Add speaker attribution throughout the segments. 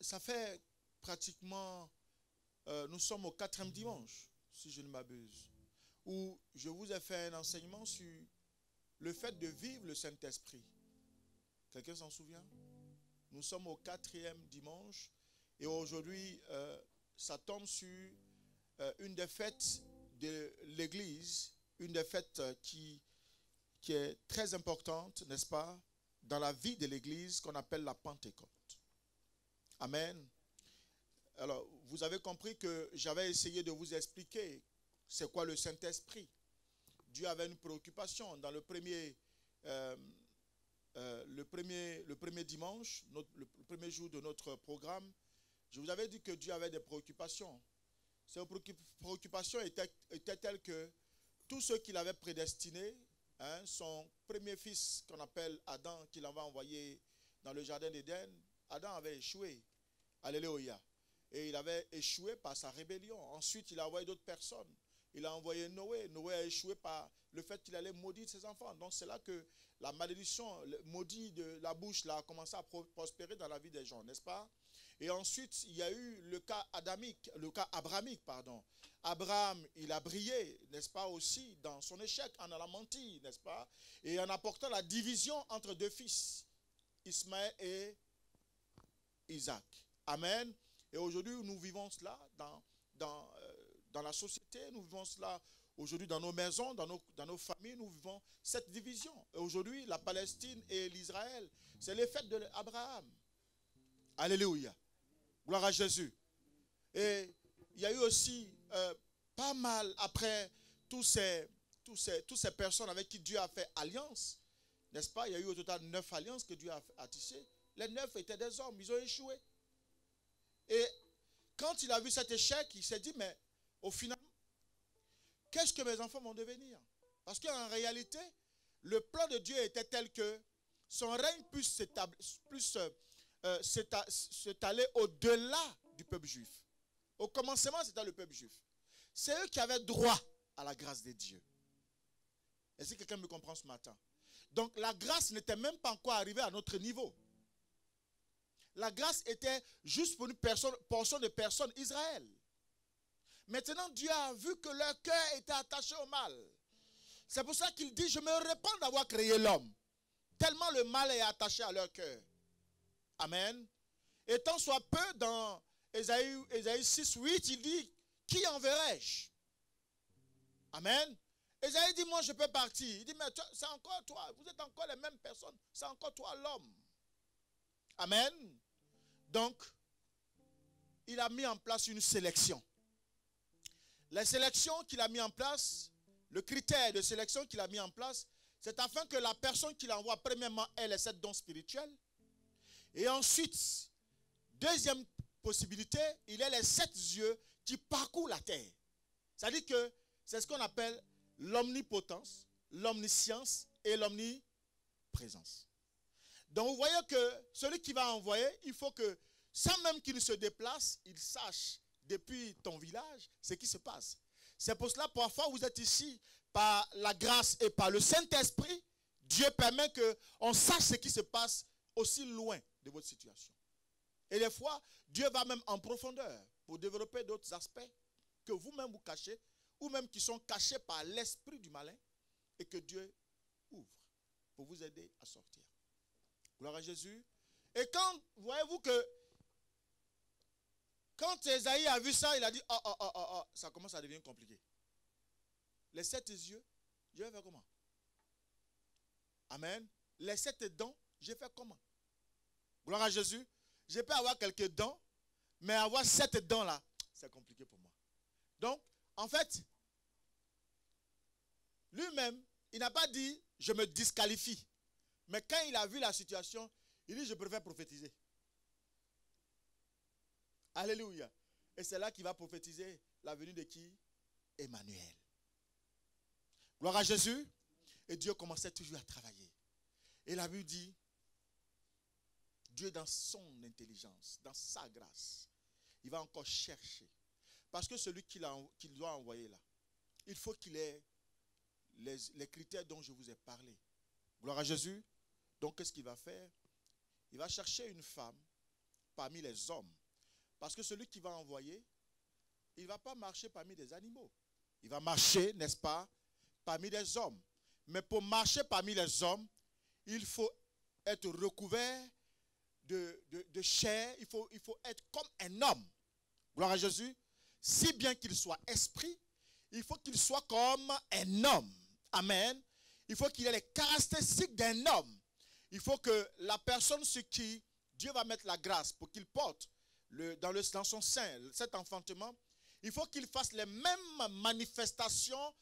Speaker 1: ça fait pratiquement, nous sommes au 4e dimanche, si je ne m'abuse, où je vous ai fait un enseignement sur le fait de vivre le Saint-Esprit. Quelqu'un s'en souvient? Nous sommes au 4e dimanche et aujourd'hui, ça tombe sur une des fêtes de l'Église, une des fêtes qui est très importante, n'est-ce pas, dans la vie de l'Église qu'on appelle la Pentecôte. Amen. Alors, vous avez compris que j'avais essayé de vous expliquer c'est quoi le Saint-Esprit. Dieu avait une préoccupation. Dans le premier dimanche, le premier jour de notre programme, je vous avais dit que Dieu avait des préoccupations. Ces préoccupations étaient telles que tous ceux qu'il avait prédestinés, son premier fils qu'on appelle Adam, qu'il avait envoyé dans le jardin d'Éden, Adam avait échoué. Alléluia. Et il avait échoué par sa rébellion. Ensuite, il a envoyé d'autres personnes. Il a envoyé Noé. Noé a échoué par le fait qu'il allait maudire ses enfants. Donc c'est là que la malédiction, le maudit de la bouche, là, a commencé à prospérer dans la vie des gens, n'est-ce pas? Et ensuite, il y a eu le cas abrahamique, pardon. Abraham, il a brillé, n'est-ce pas, aussi dans son échec, en allant mentir, n'est-ce pas? Et en apportant la division entre deux fils, Ismaël et Isaac. Amen. Et aujourd'hui, nous vivons cela dans la société, nous vivons cela aujourd'hui dans nos maisons, dans nos familles, nous vivons cette division. Et aujourd'hui, la Palestine et l'Israël, c'est les fêtes d'Abraham. Alléluia. Gloire à Jésus. Et il y a eu aussi pas mal après toutes ces personnes avec qui Dieu a fait alliance, n'est-ce pas? Il y a eu au total 9 alliances que Dieu a tissées. Les 9 étaient des hommes, ils ont échoué. Et quand il a vu cet échec, il s'est dit, mais au final, qu'est-ce que mes enfants vont devenir? Parce qu'en réalité, le plan de Dieu était tel que son règne puisse s'étaler au-delà du peuple juif. Au commencement, c'était le peuple juif. C'est eux qui avaient droit à la grâce de Dieu. Est-ce que quelqu'un me comprend ce matin? Donc la grâce n'était même pas encore arrivée à notre niveau. La grâce était juste pour une portion de personnes, Israël. Maintenant, Dieu a vu que leur cœur était attaché au mal. C'est pour ça qu'il dit, je me répands d'avoir créé l'homme. Tellement le mal est attaché à leur cœur. Amen. Et tant soit peu, dans Ésaïe 6, 8, il dit, qui enverrai-je? Amen. Ésaïe dit, moi je peux partir. Il dit, mais c'est encore toi, vous êtes encore les mêmes personnes, c'est encore toi l'homme. Amen. Donc, il a mis en place une sélection. La sélection qu'il a mis en place, le critère de sélection qu'il a mis en place, c'est afin que la personne qu'il envoie, premièrement, ait les 7 dons spirituels. Et ensuite, deuxième possibilité, il a les 7 yeux qui parcourent la terre. C'est-à-dire que c'est ce qu'on appelle l'omnipotence, l'omniscience et l'omniprésence. Donc vous voyez que celui qui va envoyer, il faut que, sans même qu'il se déplace, il sache depuis ton village ce qui se passe. C'est pour cela, parfois, vous êtes ici par la grâce et par le Saint-Esprit. Dieu permet qu'on sache ce qui se passe aussi loin de votre situation. Et des fois, Dieu va même en profondeur pour développer d'autres aspects que vous-même vous cachez, ou même qui sont cachés par l'esprit du malin, et que Dieu ouvre pour vous aider à sortir. Gloire à Jésus. Et quand, voyez-vous que, quand Ésaïe a vu ça, il a dit, ça commence à devenir compliqué. Les 7 yeux, je vais faire comment? Amen. Les 7 dents, je vais faire comment? Gloire à Jésus. Je peux avoir quelques dents, mais avoir 7 dents là, c'est compliqué pour moi. Donc, en fait, lui-même, il n'a pas dit, je me disqualifie. Mais quand il a vu la situation, il dit, je préfère prophétiser. Alléluia. Et c'est là qu'il va prophétiser la venue de qui? Emmanuel. Gloire à Jésus. Et Dieu commençait toujours à travailler. Et la Bible dit, Dieu dans son intelligence, dans sa grâce, il va encore chercher. Parce que celui qu'il doit envoyer là, il faut qu'il ait les critères dont je vous ai parlé. Gloire à Jésus. Donc qu'est-ce qu'il va faire? Il va chercher une femme parmi les hommes. Parce que celui qui va envoyer, il ne va pas marcher parmi des animaux. Il va marcher, n'est-ce pas, parmi des hommes. Mais pour marcher parmi les hommes, il faut être recouvert de chair. Il faut être comme un homme. Gloire à Jésus. Si bien qu'il soit esprit, il faut qu'il soit comme un homme. Amen. Il faut qu'il ait les caractéristiques d'un homme. Il faut que la personne sur qui Dieu va mettre la grâce pour qu'il porte dans son sein cet enfantement, il faut qu'il fasse les mêmes manifestations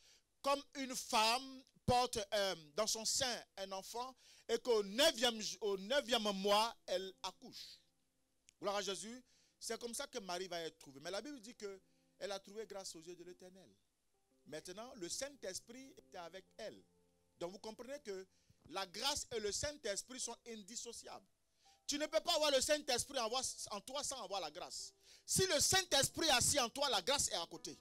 Speaker 1: comme une femme porte dans son sein un enfant et qu'au 9e mois, elle accouche. Gloire à Jésus. C'est comme ça que Marie va être trouvée. Mais la Bible dit qu'elle a trouvé grâce aux yeux de l'Éternel. Maintenant, le Saint-Esprit était avec elle. Donc vous comprenez que la grâce et le Saint-Esprit sont indissociables. Tu ne peux pas avoir le Saint-Esprit en toi sans avoir la grâce. Si le Saint-Esprit est assis en toi, la grâce est à côté.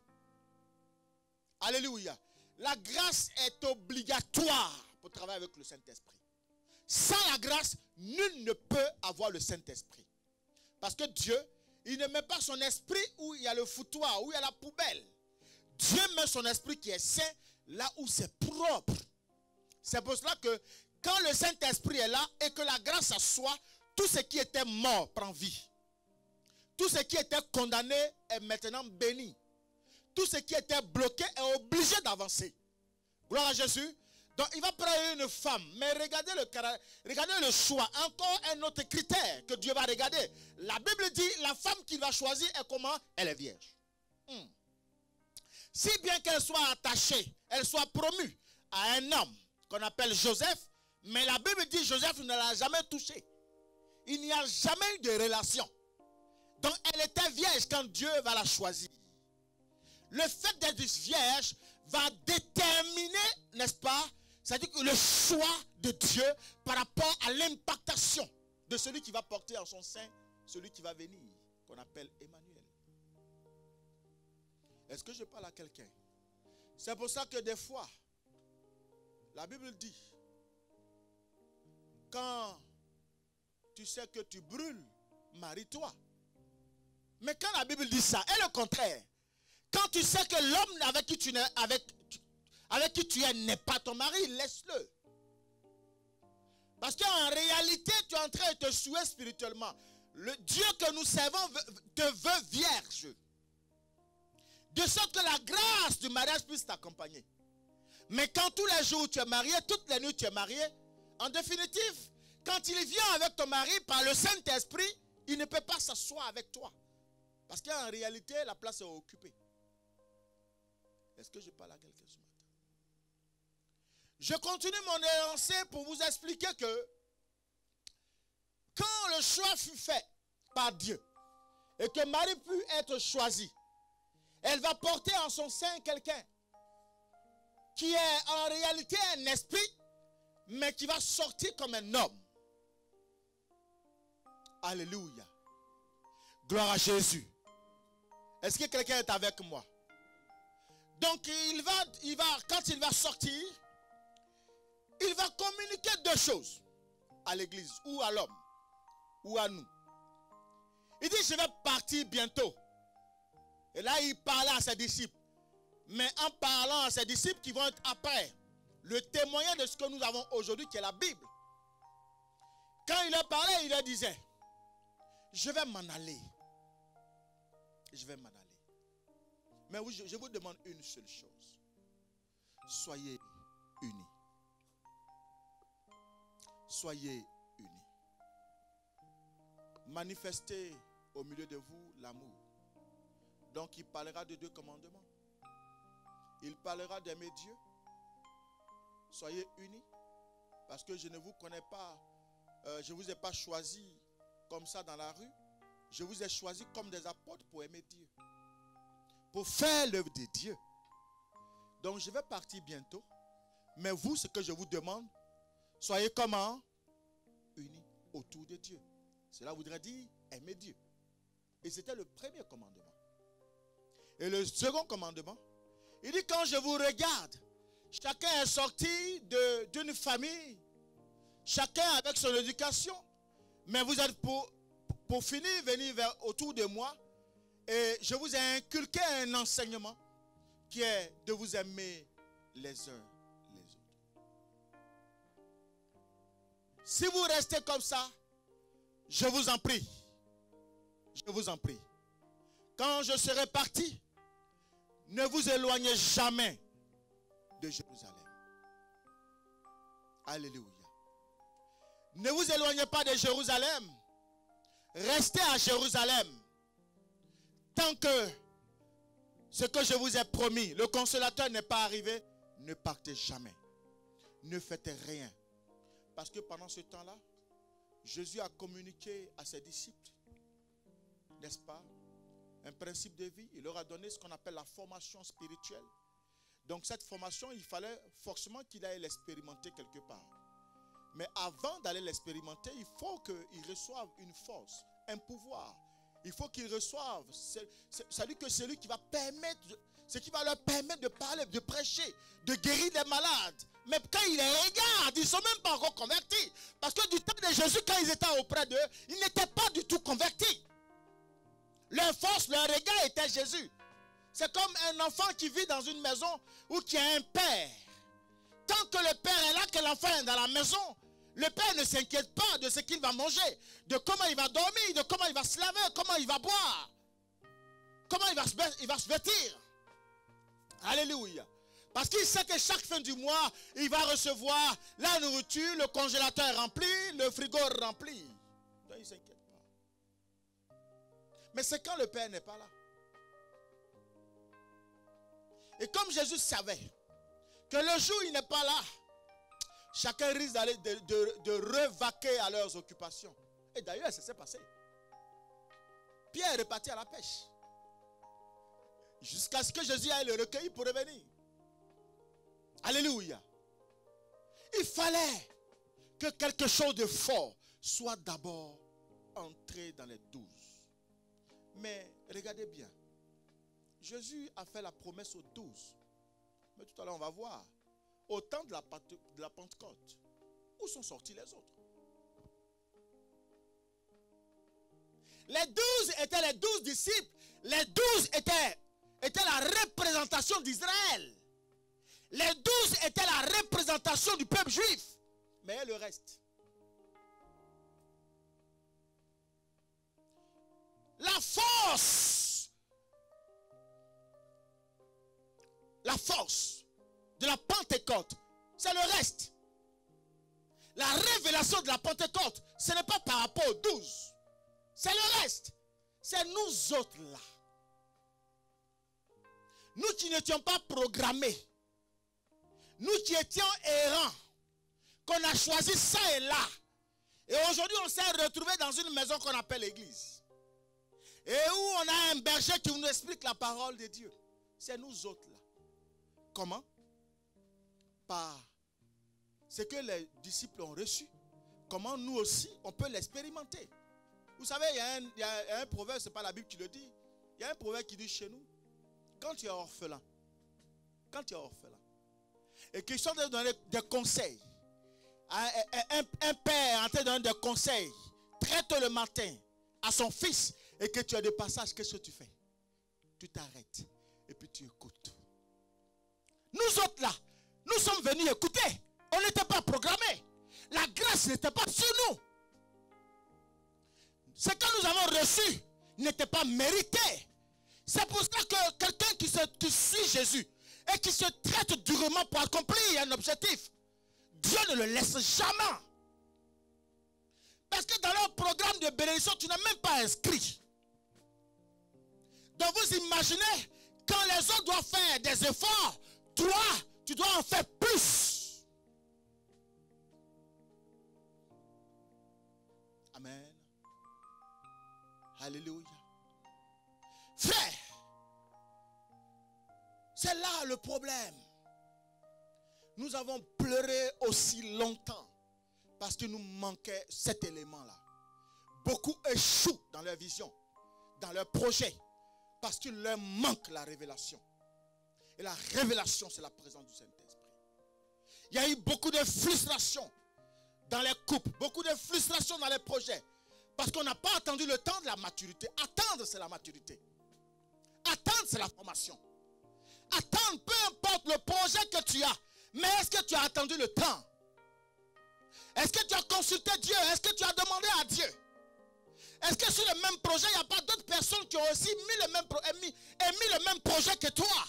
Speaker 1: Alléluia. La grâce est obligatoire pour travailler avec le Saint-Esprit. Sans la grâce, nul ne peut avoir le Saint-Esprit. Parce que Dieu, il ne met pas son esprit où il y a le foutoir, où il y a la poubelle. Dieu met son esprit qui est saint là où c'est propre. C'est pour cela que quand le Saint-Esprit est là et que la grâce s'assoit, tout ce qui était mort prend vie. Tout ce qui était condamné est maintenant béni. Tout ce qui était bloqué est obligé d'avancer. Gloire à Jésus. Donc il va prendre une femme. Mais regardez le choix. Encore un autre critère que Dieu va regarder. La Bible dit la femme qu'il va choisir est comment? Elle est vierge. Si bien qu'elle soit attachée, elle soit promue à un homme qu'on appelle Joseph. Mais la Bible dit Joseph ne l'a jamais touchée. Il n'y a jamais eu de relation. Donc elle était vierge quand Dieu va la choisir. Le fait d'être vierge va déterminer, n'est-ce pas, c'est-à-dire que le choix de Dieu par rapport à l'impactation de celui qui va porter en son sein, celui qui va venir, qu'on appelle Emmanuel. Est-ce que je parle à quelqu'un? C'est pour ça que des fois, la Bible dit, quand tu sais que tu brûles, marie-toi. Mais quand la Bible dit ça, et le contraire, quand tu sais que l'homme avec qui tu es n'est pas ton mari, laisse-le. Parce qu'en réalité, tu es en train de te souiller spirituellement. Le Dieu que nous servons te veut vierge. De sorte que la grâce du mariage puisse t'accompagner. Mais quand tous les jours tu es marié, toutes les nuits tu es marié, en définitive, quand il vient avec ton mari par le Saint-Esprit, il ne peut pas s'asseoir avec toi. Parce qu'en réalité, la place est occupée. Est-ce que je parle à quelqu'un ce matin? Je continue mon énoncé pour vous expliquer que quand le choix fut fait par Dieu et que Marie put être choisie, elle va porter en son sein quelqu'un qui est en réalité un esprit, mais qui va sortir comme un homme. Alléluia. Gloire à Jésus. Est-ce que quelqu'un est avec moi? Donc quand il va sortir, il va communiquer deux choses à l'église ou à l'homme ou à nous. Il dit je vais partir bientôt. Et là il parle à ses disciples. Mais en parlant à ses disciples qui vont être après, le témoignage de ce que nous avons aujourd'hui qui est la Bible. Quand il a parlé, il leur disait, je vais m'en aller. Je vais m'en aller. Mais oui, je vous demande une seule chose. Soyez unis. Soyez unis. Manifestez au milieu de vous l'amour. Donc il parlera de deux commandements. Il parlera d'aimer Dieu. Soyez unis. Parce que je ne vous connais pas. Je ne vous ai pas choisi comme ça dans la rue. Je vous ai choisi comme des apôtres pour aimer Dieu. Pour faire l'œuvre de Dieu. Donc je vais partir bientôt. Mais vous, ce que je vous demande, soyez comment? Unis autour de Dieu. Cela voudrait dire aimer Dieu. Et c'était le premier commandement. Et le second commandement, il dit quand je vous regarde, chacun est sorti d'une famille, chacun avec son éducation, mais vous êtes pour pour finir, venir autour de moi et je vous ai inculqué un enseignement qui est de vous aimer les uns les autres. Si vous restez comme ça, je vous en prie, quand je serai parti, ne vous éloignez jamais de Jérusalem. Alléluia. Ne vous éloignez pas de Jérusalem. Restez à Jérusalem. Tant que ce que je vous ai promis, le consolateur n'est pas arrivé, ne partez jamais. Ne faites rien. Parce que pendant ce temps-là, Jésus a communiqué à ses disciples, n'est-ce pas, un principe de vie. Il leur a donné ce qu'on appelle la formation spirituelle. Donc cette formation, il fallait forcément qu'il aille l'expérimenter quelque part. Mais avant d'aller l'expérimenter, il faut qu'il reçoive une force, un pouvoir. Il faut qu'il reçoive celui qui va permettre, ce qui va leur permettre de parler, de prêcher, de guérir les malades. Mais quand ils les regardent, ils ne sont même pas encore convertis. Parce que du temps de Jésus, quand ils étaient auprès d'eux, ils n'étaient pas du tout convertis. Leur force, leur regard était Jésus. C'est comme un enfant qui vit dans une maison où il y a un père. Tant que le père est là, que l'enfant est dans la maison, le père ne s'inquiète pas de ce qu'il va manger, de comment il va dormir, de comment il va se laver, comment il va boire, comment il va se vêtir. Alléluia. Parce qu'il sait que chaque fin du mois, il va recevoir la nourriture, le congélateur est rempli, le frigo est rempli. Donc il ne s'inquiète pas. Mais c'est quand le père n'est pas là. Et comme Jésus savait que le jour où il n'est pas là, chacun risque d'aller de revaquer à leurs occupations. Et d'ailleurs, ça s'est passé. Pierre est reparti à la pêche. Jusqu'à ce que Jésus aille le recueillir pour revenir. Alléluia. Il fallait que quelque chose de fort soit d'abord entré dans les 12. Mais regardez bien. Jésus a fait la promesse aux 12. Mais tout à l'heure, on va voir. Au temps de la Pentecôte, où sont sortis les autres? Les 12 étaient les 12 disciples. Les 12 étaient la représentation d'Israël. Les 12 étaient la représentation du peuple juif. Mais le reste. La force de la Pentecôte, c'est le reste. La révélation de la Pentecôte, ce n'est pas par rapport aux 12. C'est le reste. C'est nous autres là. Nous qui n'étions pas programmés. Nous qui étions errants. Qu'on a choisi ça et là. Et aujourd'hui, on s'est retrouvés dans une maison qu'on appelle l'église. Et où on a un berger qui nous explique la parole de Dieu. C'est nous autres là. Comment? Par ce que les disciples ont reçu. Comment nous aussi, on peut l'expérimenter. Vous savez, il y a un proverbe, ce n'est pas la Bible qui le dit. Il y a un proverbe qui dit chez nous, quand tu es orphelin, et qu'ils sont en train de donner des conseils, un père en train de donner des conseils, très tôt le matin, à son fils, et que tu as de passage, qu'est-ce que tu fais? Tu t'arrêtes, et puis tu écoutes. Nous autres là, nous sommes venus écouter. On n'était pas programmés. La grâce n'était pas sur nous. Ce que nous avons reçu n'était pas mérité. C'est pour ça que quelqu'un qui suit Jésus et qui se traite durement pour accomplir un objectif, Dieu ne le laisse jamais. Parce que dans leur programme de bénédiction, tu n'es même pas inscrit. Donc vous imaginez, quand les autres doivent faire des efforts, toi, tu dois en faire plus. Amen. Alléluia. Frère, c'est là le problème. Nous avons pleuré aussi longtemps parce que nous manquait cet élément-là. Beaucoup échouent dans leur vision, dans leur projet, parce qu'il leur manque la révélation. Et la révélation, c'est la présence du Saint-Esprit. Il y a eu beaucoup de frustration dans les couples, beaucoup de frustration dans les projets, Parce qu'on n'a pas attendu le temps de la maturité. Attendre, c'est la maturité. Attendre, c'est la formation. Attendre, peu importe le projet que tu as. Mais est-ce que tu as attendu le temps? Est-ce que tu as consulté Dieu? Est-ce que tu as demandé à Dieu? Est-ce que sur le même projet, il n'y a pas d'autres personnes qui ont aussi émis le même projet que toi?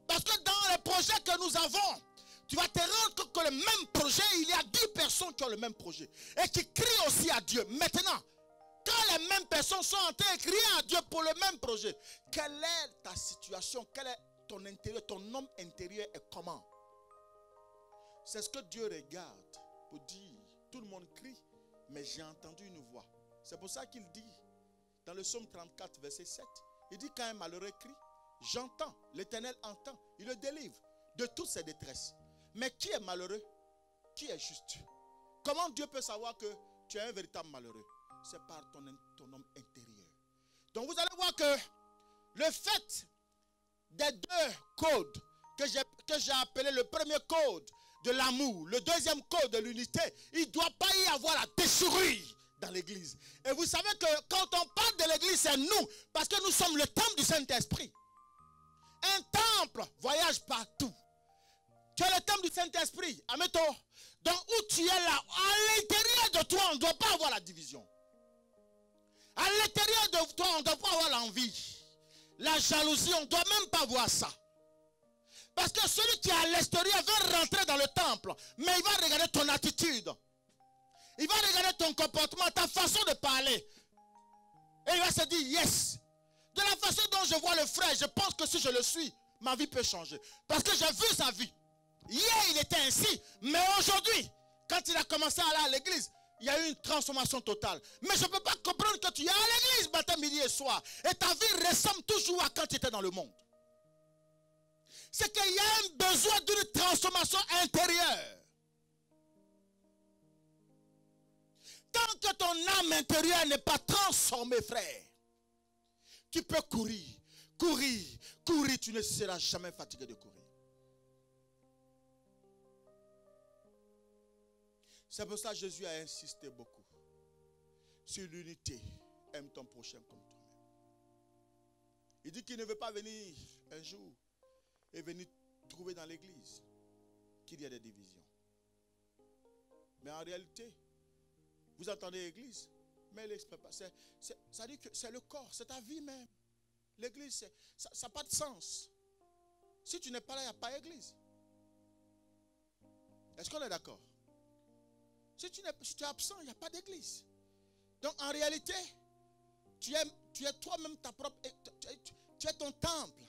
Speaker 1: Parce que dans le projet que nous avons, tu vas te rendre compte que le même projet, il y a 10 personnes qui ont le même projet. Et qui crient aussi à Dieu. Maintenant, quand les mêmes personnes sont en train de crier à Dieu pour le même projet, quelle est ta situation? Quel est ton intérieur? Ton homme intérieur est comment? C'est ce que Dieu regarde pour dire. Tout le monde crie, mais j'ai entendu une voix. C'est pour ça qu'il dit, dans le psaume 34, verset 7, il dit quand un malheureux crie, j'entends, l'Éternel entend, il le délivre de toutes ses détresses. Mais qui est malheureux? Qui est juste? Comment Dieu peut savoir que tu es un véritable malheureux? C'est par ton homme intérieur. Donc vous allez voir que le fait des 2 codes que j'ai appelé le premier code de l'amour, le deuxième code de l'unité, il ne doit pas y avoir la déchirure dans l'église. Et vous savez que quand on parle de l'église, c'est nous, parce que nous sommes le temple du Saint-Esprit. Un temple voyage partout. Tu es le temple du Saint-Esprit. Admettons, donc où tu es là, à l'intérieur de toi, on ne doit pas avoir la division. À l'intérieur de toi, on ne doit pas avoir l'envie. La jalousie, on ne doit même pas voir ça. Parce que celui qui est à l'extérieur veut rentrer dans le temple, mais il va regarder ton attitude. Il va regarder ton comportement, ta façon de parler. Et il va se dire, yes. De la façon dont je vois le frère, je pense que si je le suis, ma vie peut changer. Parce que j'ai vu sa vie. Hier, il était ainsi. Mais aujourd'hui, quand il a commencé à aller à l'église, il y a eu une transformation totale. Mais je ne peux pas comprendre que tu es à l'église matin, midi et soir. Et ta vie ressemble toujours à quand tu étais dans le monde. C'est qu'il y a un besoin d'une transformation intérieure. Tant que ton âme intérieure n'est pas transformée, frère, tu peux courir, courir, courir. Tu ne seras jamais fatigué de courir. C'est pour ça que Jésus a insisté beaucoup sur l'unité. Aime ton prochain comme toi-même. Il dit qu'il ne veut pas venir un jour et venir trouver dans l'église qu'il y a des divisions. Mais en réalité, vous entendez l'église, mais ça dit que c'est le corps, c'est ta vie même. L'église, ça n'a pas de sens. Si tu n'es pas là, il n'y a pas d'église. Est-ce qu'on est d'accord? Si tu es absent, il n'y a pas d'église. Donc en réalité, tu es toi-même ta propre. Tu es ton temple.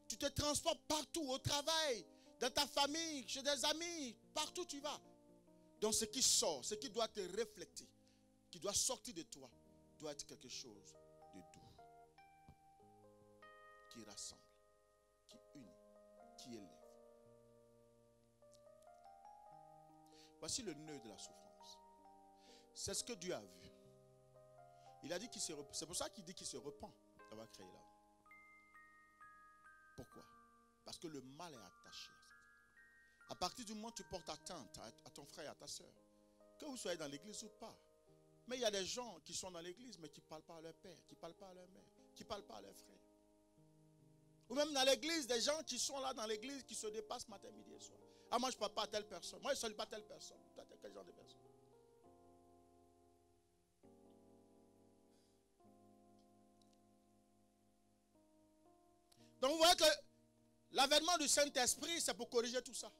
Speaker 1: Tu te transportes partout, au travail, dans ta famille, chez des amis, partout tu vas. Donc ce qui sort, ce qui doit te refléter, qui doit sortir de toi, doit être quelque chose de doux, qui rassemble, qui unit, qui élève. Voici le nœud de la souffrance. C'est ce que Dieu a vu. Il a dit qu'il se repent. C'est pour ça qu'il dit qu'il se repent d'avoir créé l'homme. Pourquoi? Parce que le mal est attaché. À partir du moment où tu portes atteinte à ton frère et à ta soeur, que vous soyez dans l'église ou pas. Mais il y a des gens qui sont dans l'église mais qui ne parlent pas à leur père, qui ne parlent pas à leur mère, qui ne parlent pas à leur frère. Ou même dans l'église, des gens qui sont là dans l'église qui se dépassent matin, midi et soir. Ah, moi je ne parle pas à telle personne. Moi je ne salue pas telle personne. Quel genre de personne? Donc vous voyez que l'avènement du Saint-Esprit, c'est pour corriger tout ça.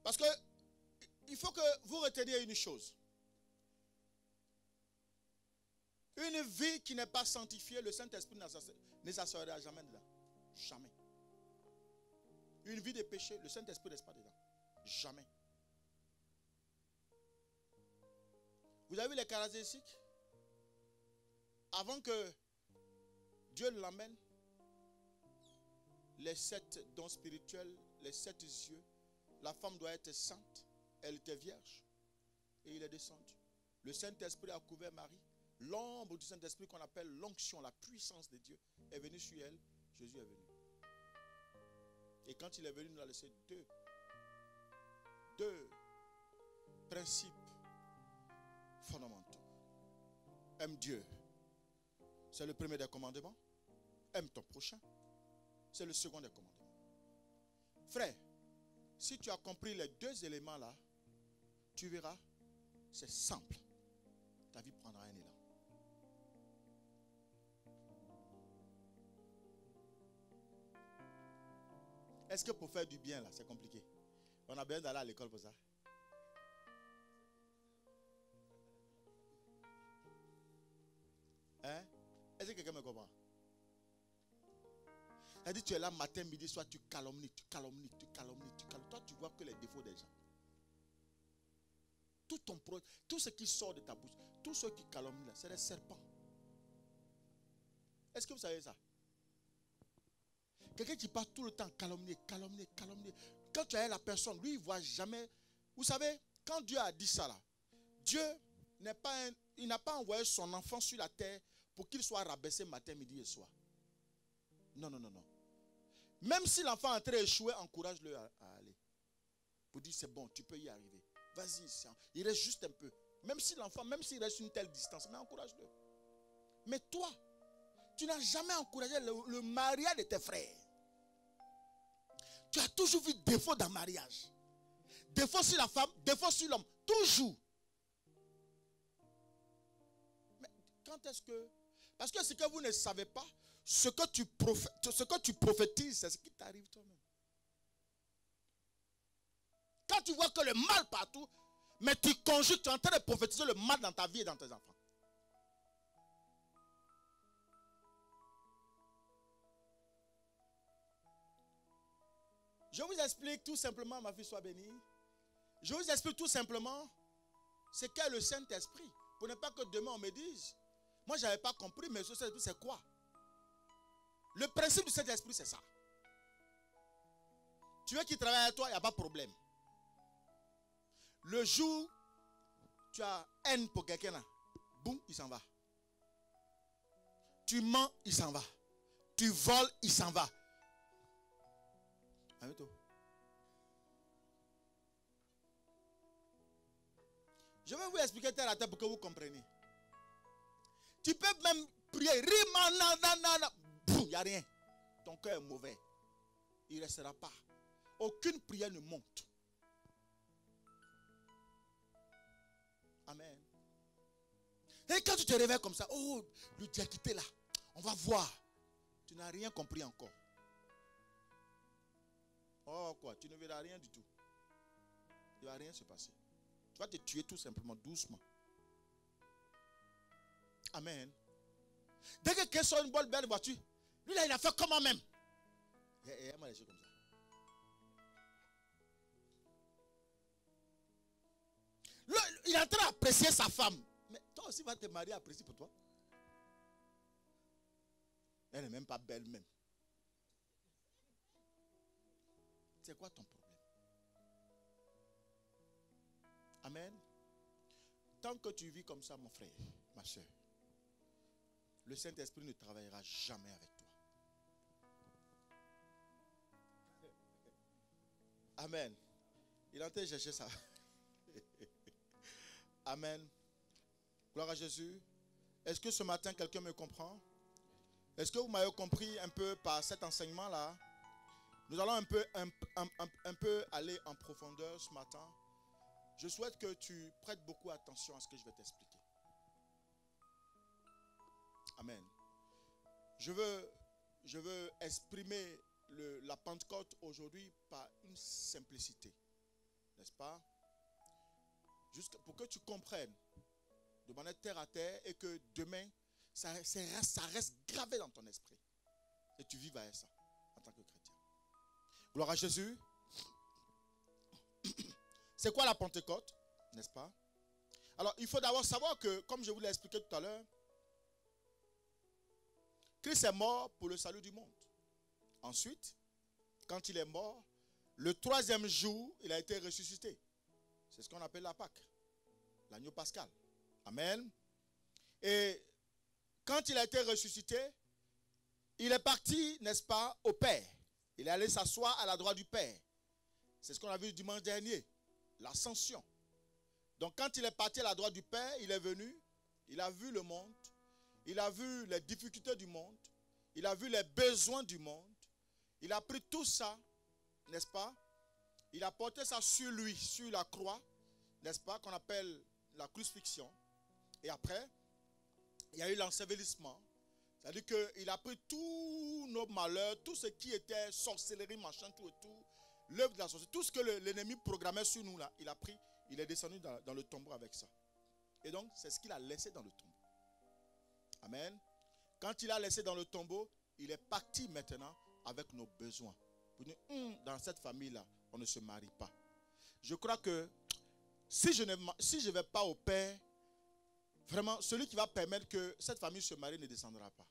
Speaker 1: Parce que il faut que vous reteniez une chose. Une vie qui n'est pas sanctifiée, le Saint-Esprit ne s'assoira jamais dedans. Jamais. Une vie de péché, le Saint-Esprit ne reste pas dedans. Jamais. Vous avez vu les caractéristiques? Avant que Dieu l'emmène, les 7 dons spirituels, les 7 yeux, la femme doit être sainte, elle était vierge, et il est descendu. Le Saint-Esprit a couvert Marie. L'ombre du Saint-Esprit qu'on appelle l'onction, la puissance de Dieu, est venue sur elle. Jésus est venu. Et quand il est venu, il nous a laissé deux principes fondamentaux. Aime Dieu. C'est le premier des commandements. Aime ton prochain. C'est le second des commandements. Frère, si tu as compris les deux éléments là, tu verras, c'est simple. Ta vie prendra un élan. Est-ce que pour faire du bien là, c'est compliqué? On a besoin d'aller à l'école pour ça. Hein? Est-ce que quelqu'un me comprend? C'est-à-dire tu es là matin, midi, soir, tu calomnies. Toi, tu vois que les défauts des gens. Tout ce qui sort de ta bouche, tous ceux qui calomnient, c'est des serpents. Est-ce que vous savez ça? Quelqu'un qui passe tout le temps calomnier. Quand tu as la personne, lui, il ne voit jamais. Vous savez, quand Dieu a dit ça là, Dieu n'a pas envoyé son enfant sur la terre pour qu'il soit rabaissé matin, midi et soir. Non. Même si l'enfant est en train d'échouer, encourage-le à aller. Pour dire c'est bon, tu peux y arriver. Vas-y, il reste juste un peu. Même si l'enfant, même s'il reste une telle distance, mais encourage-le. Mais toi, tu n'as jamais encouragé le mariage de tes frères. Tu as toujours vu défaut dans le mariage. Défaut sur la femme, défaut sur l'homme. Toujours. Mais quand est-ce que... Parce que ce que vous ne savez pas, ce que tu prophétises, c'est ce qui t'arrive toi-même. Quand tu vois que le mal partout, mais tu conjugues, tu es en train de prophétiser le mal dans ta vie et dans tes enfants. Je vous explique tout simplement, ma fille soit bénie. Je vous explique tout simplement ce qu'est le Saint-Esprit. Pour ne pas que demain on me dise, moi je n'avais pas compris, mais ce Saint-Esprit c'est quoi? Le principe du Saint-Esprit c'est ça. Tu veux qu'il travaille avec toi, il n'y a pas de problème. Le jour, tu as haine pour quelqu'un là, boum, il s'en va. Tu mens, il s'en va. Tu voles, il s'en va. Je vais vous expliquer terre à terre pour que vous compreniez. Tu peux même prier, il n'y a rien. Ton cœur est mauvais. Il ne restera pas. Aucune prière ne monte. Amen. Et quand tu te réveilles comme ça, oh, le Dieu a quitté là. On va voir. Tu n'as rien compris encore. Oh quoi, tu ne verras rien du tout. Il ne va rien se passer. Tu vas te tuer tout simplement, doucement. Amen. Dès que quelqu'un sort une bonne belle voiture, lui là il a fait comment même. Il m'a laissé comme ça. Là, il est en train d'apprécier sa femme. Mais toi aussi vas te marier, apprécier pour toi. Elle n'est même pas belle même. C'est quoi ton problème? Amen. Tant que tu vis comme ça, mon frère, ma soeur, le Saint-Esprit ne travaillera jamais avec toi. Amen. Il est en train de chercher ça. Amen. Gloire à Jésus. Est-ce que ce matin, quelqu'un me comprend? Est-ce que vous m'avez compris un peu par cet enseignement-là? Nous allons un peu aller en profondeur ce matin. Je souhaite que tu prêtes beaucoup attention à ce que je vais t'expliquer. Amen. Je veux exprimer la Pentecôte aujourd'hui par une simplicité. N'est-ce pas? Juste pour que tu comprennes de manière terre à terre et que demain, ça reste gravé dans ton esprit. Et tu vives avec ça en tant que chrétien. Gloire à Jésus. C'est quoi la Pentecôte? N'est-ce pas? Alors, il faut d'abord savoir que, comme je vous l'ai expliqué tout à l'heure, Christ est mort pour le salut du monde. Ensuite, quand il est mort, le troisième jour, il a été ressuscité. C'est ce qu'on appelle la Pâque, l'agneau pascal. Amen. Et quand il a été ressuscité, il est parti, n'est-ce pas, au Père. Il est allé s'asseoir à la droite du Père. C'est ce qu'on a vu dimanche dernier, l'ascension. Donc quand il est parti à la droite du Père, il est venu Il a vu le monde. Il a vu les difficultés du monde. Il a vu les besoins du monde. Il a pris tout ça, n'est-ce pas? Il a porté ça sur lui, sur la croix, n'est-ce pas? Qu'on appelle la crucifixion. Et après, il y a eu l'ensevelissement. C'est-à-dire qu'il a pris tous nos malheurs, tout ce qui était sorcellerie, machin, tout et tout, l'œuvre de la sorcellerie, tout ce que l'ennemi programmait sur nous là, il a pris, il est descendu dans le tombeau avec ça. Et donc, c'est ce qu'il a laissé dans le tombeau. Amen. Quand il a laissé dans le tombeau, il est parti maintenant avec nos besoins. Pour dire, dans cette famille-là, on ne se marie pas. Je crois que si je ne vais pas au Père, vraiment, celui qui va permettre que cette famille se marie ne descendra pas.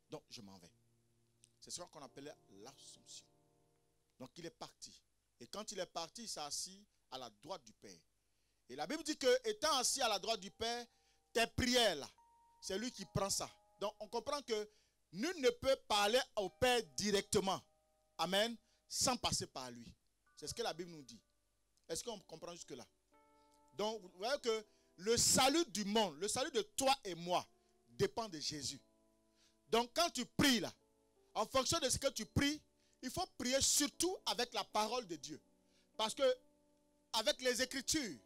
Speaker 1: Donc, je m'en vais. C'est ce qu'on appelait l'Assomption. Donc, il est parti. Et quand il est parti, il s'est assis à la droite du Père. Et la Bible dit que, étant assis à la droite du Père, tes prières là, c'est lui qui prend ça. Donc, on comprend que nul ne peut parler au Père directement. Amen. Sans passer par lui. C'est ce que la Bible nous dit. Est-ce qu'on comprend jusque-là? Donc, vous voyez que le salut du monde, le salut de toi et moi, dépend de Jésus. Donc, quand tu pries là, en fonction de ce que tu pries, il faut prier surtout avec la parole de Dieu. Parce que, avec les Écritures,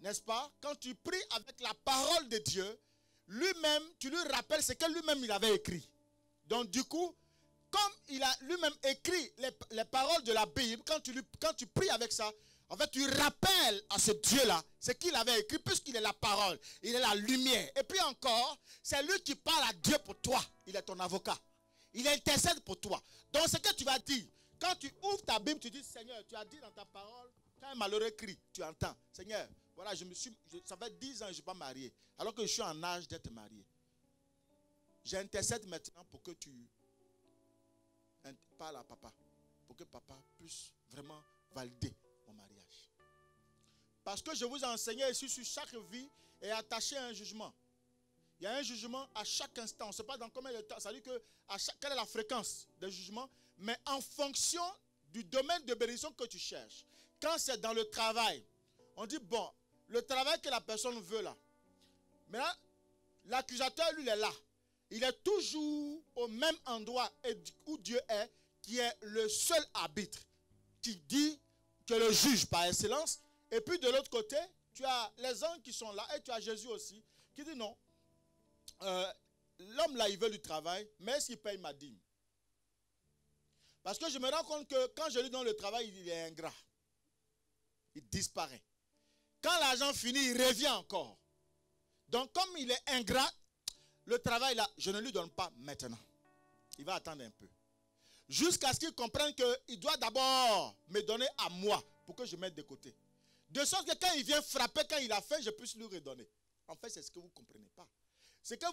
Speaker 1: n'est-ce pas? Quand tu pries avec la parole de Dieu, lui-même, tu lui rappelles ce que lui-même il avait écrit. Donc, du coup, comme il a lui-même écrit les paroles de la Bible, quand tu pries avec ça, en fait, tu rappelles à ce Dieu-là ce qu'il avait écrit, puisqu'il est la parole, il est la lumière. Et puis encore, c'est lui qui parle à Dieu pour toi. Il est ton avocat. Il intercède pour toi. Donc, ce que tu vas dire, quand tu ouvres ta Bible, tu dis, Seigneur, tu as dit dans ta parole, quand un malheureux crie, tu entends, Seigneur, voilà, ça fait 10 ans que je ne suis pas marié, alors que je suis en âge d'être marié. J'intercède maintenant pour que tu parles à papa, pour que papa puisse vraiment valider mon mariage. Parce que je vous ai enseigné ici sur chaque vie est attaché à un jugement. Il y a un jugement à chaque instant. On ne sait pas dans combien de temps. Ça veut dire quelle est la fréquence des jugements, mais en fonction du domaine de bénédiction que tu cherches. Quand c'est dans le travail, on dit bon, le travail que la personne veut là. Maintenant, l'accusateur, lui, il est là. Il est toujours au même endroit où Dieu est, qui est le seul arbitre, qui dit que le juge par excellence. Et puis de l'autre côté, tu as les anges qui sont là, et tu as Jésus aussi, qui dit non. L'homme là, il veut du travail, mais est-ce qu'il paye ma dîme? Parce que je me rends compte que quand je lui donne le travail, il est ingrat. Il disparaît. Quand l'argent finit, il revient encore. Donc comme il est ingrat, le travail là, je ne lui donne pas maintenant. Il va attendre un peu. Jusqu'à ce qu'il comprenne qu'il doit d'abord me donner à moi pour que je mette de côté. De sorte que quand il vient frapper, quand il a faim, je puisse lui redonner. En fait, c'est ce que vous ne comprenez pas. C'est que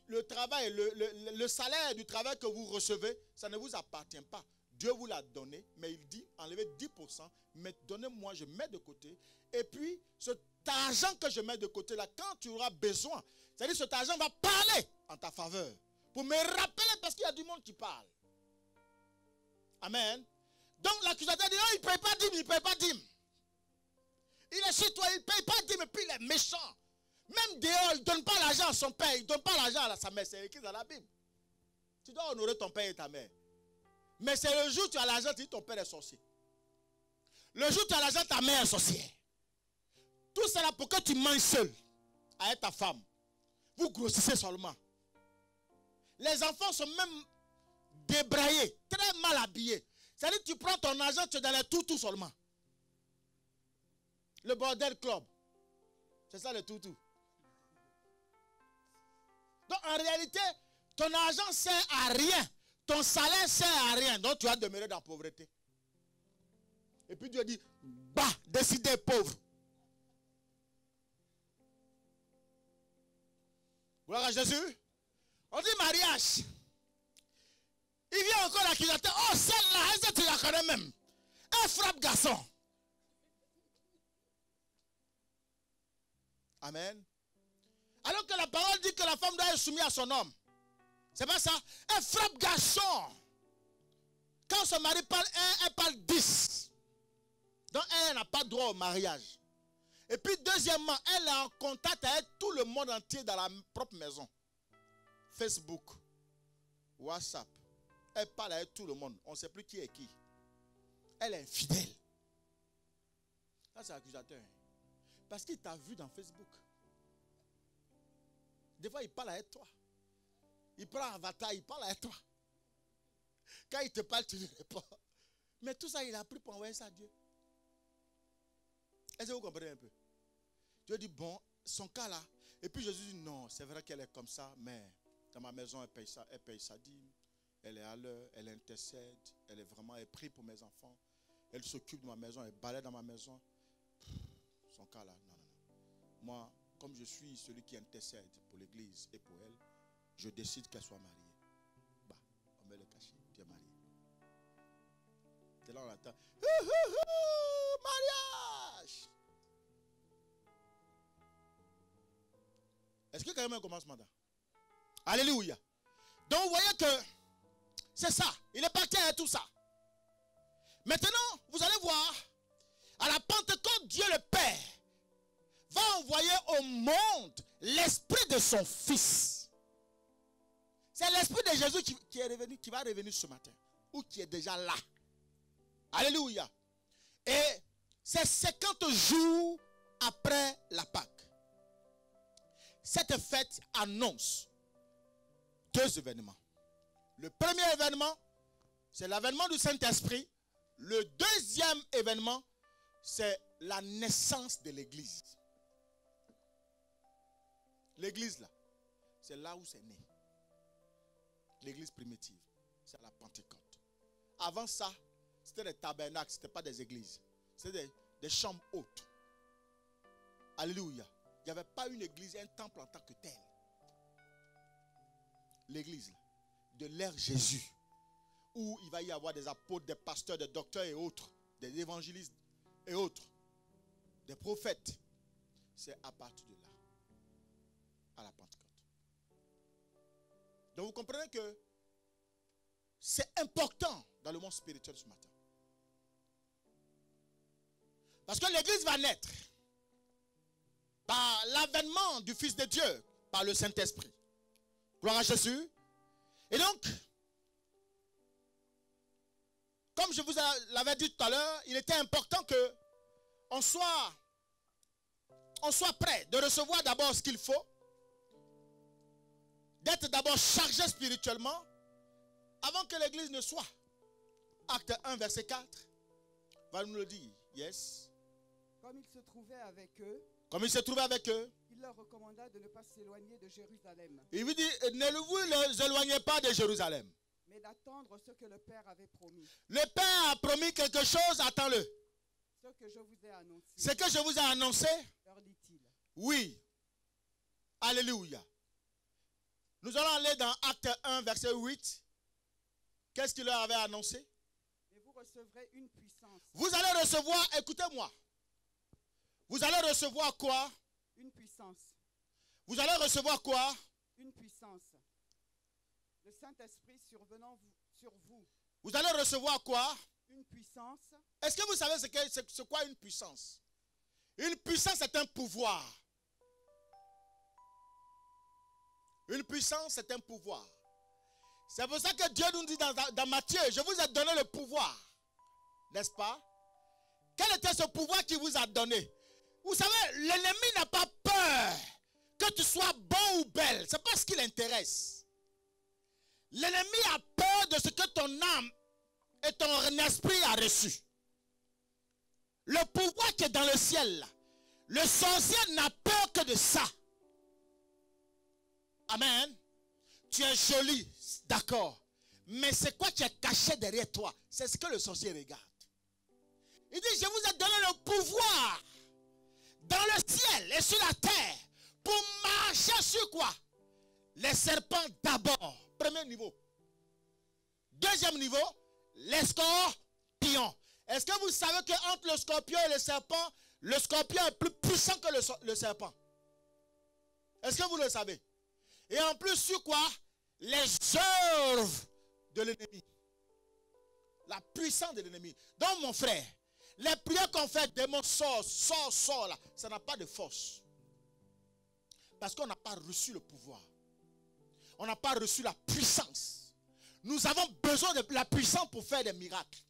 Speaker 1: le travail, le salaire du travail que vous recevez, ça ne vous appartient pas. Dieu vous l'a donné, mais il dit, enlevez 10%, mais donnez-moi, je mets de côté. Et puis, cet argent que je mets de côté là, quand tu auras besoin, c'est-à-dire cet argent va parler en ta faveur. Pour me rappeler, parce qu'il y a du monde qui parle. Amen. Donc l'accusateur dit, oh, il ne paye pas dîme, il ne paye pas dîme. Il est chez toi, il ne paye pas dîme, et puis il est méchant. Même dehors, il ne donne pas l'argent à son père, il ne donne pas l'argent à sa mère, c'est écrit dans la Bible. Tu dois honorer ton père et ta mère. Mais c'est le jour où tu as l'argent, tu dis ton père est sorcier. Le jour où tu as l'argent, ta mère est sorcière. Tout cela pour que tu manges seul avec ta femme. Vous grossissez seulement. Les enfants sont même débraillés, très mal habillés. C'est-à-dire que tu prends ton argent, tu es dans les toutous seulement. Le bordel club. C'est ça le toutou. Donc en réalité, ton argent sert à rien. Ton salaire sert à rien. Donc tu vas demeurer dans la pauvreté. Et puis Dieu dit, bah, décidez pauvre. Gloire à Jésus. On dit mariage. Il vient encore l'accusateur. Oh, celle-là, est-ce que tu la connais même? Elle frappe garçon. Amen. Alors que la parole dit que la femme doit être soumise à son homme. C'est pas ça. Elle frappe garçon. Quand son mari parle 1, elle parle 10. Donc elle n'a pas droit au mariage. Et puis deuxièmement, elle est en contact avec tout le monde entier dans la propre maison. Facebook, WhatsApp. Elle parle avec tout le monde. On ne sait plus qui est qui. Elle est infidèle. Ça, c'est accusateur. Parce qu'il t'a vu dans Facebook. Des fois, il parle avec toi. Il prend un avatar, il parle avec toi. Quand il te parle, tu ne réponds. Mais tout ça, il a pris pour envoyer ça à Dieu. Est-ce que vous comprenez un peu? Dieu dit, bon, son cas là. Et puis Jésus dit, non, c'est vrai qu'elle est comme ça, mais dans ma maison, elle paye sa dîme. Elle est à l'heure, elle intercède. Elle est vraiment, elle prie pour mes enfants. Elle s'occupe de ma maison, elle balaie dans ma maison. Son cas là, non. Moi, comme je suis celui qui intercède pour l'église et pour elle, je décide qu'elle soit mariée. Bah, on met le cachet, tu es marié. Et là, on attend. Mariage! Est-ce que quelqu'un commence maintenant? Alléluia. Donc, vous voyez que c'est ça. Il est parti à tout ça. Maintenant, vous allez voir, à la Pentecôte, Dieu le Père va envoyer au monde l'esprit de son Fils. C'est l'esprit de Jésus qui est revenu, qui va revenir ce matin. Ou qui est déjà là. Alléluia. Et c'est 50 jours après la Pâque. Cette fête annonce 2 événements. Le premier événement, c'est l'avènement du Saint-Esprit. Le deuxième événement, c'est la naissance de l'Église. L'Église là, c'est là où c'est né. L'Église primitive, c'est à la Pentecôte. Avant ça, c'était des tabernacles, ce n'était pas des églises. C'était des chambres hautes. Alléluia. Il n'y avait pas une église, un temple en tant que tel. L'église de l'ère Jésus, où il va y avoir des apôtres, des pasteurs, des docteurs et autres, des évangélistes et autres, des prophètes. C'est à partir de là, à la Pentecôte. Donc vous comprenez que c'est important dans le monde spirituel ce matin. Parce que l'église va naître par l'avènement du Fils de Dieu, par le Saint-Esprit. Gloire à Jésus. Et donc, comme je vous l'avais dit tout à l'heure, il était important que on soit prêt de recevoir d'abord ce qu'il faut, d'être d'abord chargé spirituellement, avant que l'église ne soit. Acte 1, verset 4, va nous le dire. Yes.
Speaker 2: Comme il se trouvait avec eux,
Speaker 1: il
Speaker 2: leur recommanda de ne pas s'éloigner de Jérusalem.
Speaker 1: Il vous dit, ne vous éloignez pas de Jérusalem.
Speaker 2: Mais d'attendre ce que le Père avait promis.
Speaker 1: Le Père a promis quelque chose, attends-le.
Speaker 2: Ce que je vous ai annoncé.
Speaker 1: Ce que je vous ai annoncé,
Speaker 2: leur dit-il.
Speaker 1: Oui. Alléluia. Nous allons aller dans Acte 1, verset 8. Qu'est-ce qu'il leur avait annoncé?
Speaker 2: Mais vous recevrez une puissance.
Speaker 1: Vous allez recevoir, écoutez-moi. Vous allez recevoir quoi?
Speaker 2: Une puissance.
Speaker 1: Vous allez recevoir quoi?
Speaker 2: Une puissance. Le Saint-Esprit survenant sur vous.
Speaker 1: Vous allez recevoir quoi?
Speaker 2: Une puissance.
Speaker 1: Est-ce que vous savez c'est quoi une puissance? Une puissance, c'est un pouvoir. Une puissance, c'est un pouvoir. C'est pour ça que Dieu nous dit dans Matthieu, je vous ai donné le pouvoir. N'est-ce pas? Quel était ce pouvoir qu'il vous a donné? Vous savez, l'ennemi n'a pas peur que tu sois bon ou belle. Ce n'est pas ce qui l'intéresse. L'ennemi a peur de ce que ton âme et ton esprit a reçu. Le pouvoir qui est dans le ciel, le sorcier n'a peur que de ça. Amen. Tu es jolie, d'accord. Mais c'est quoi qui est caché derrière toi? C'est ce que le sorcier regarde. Il dit, je vous ai donné le pouvoir dans le ciel et sur la terre pour marcher sur quoi? Les serpents d'abord. Premier niveau. Deuxième niveau, les scorpions. Est-ce que vous savez qu'entre le scorpion et le scorpion est plus puissant que le serpent? Est-ce que vous le savez? Et en plus sur quoi? Les œuvres de l'ennemi. La puissance de l'ennemi. Donc mon frère, Les prières qu'on fait, démon, sort là, ça n'a pas de force. Parce qu'on n'a pas reçu le pouvoir. On n'a pas reçu la puissance. Nous avons besoin de la puissance pour faire des miracles.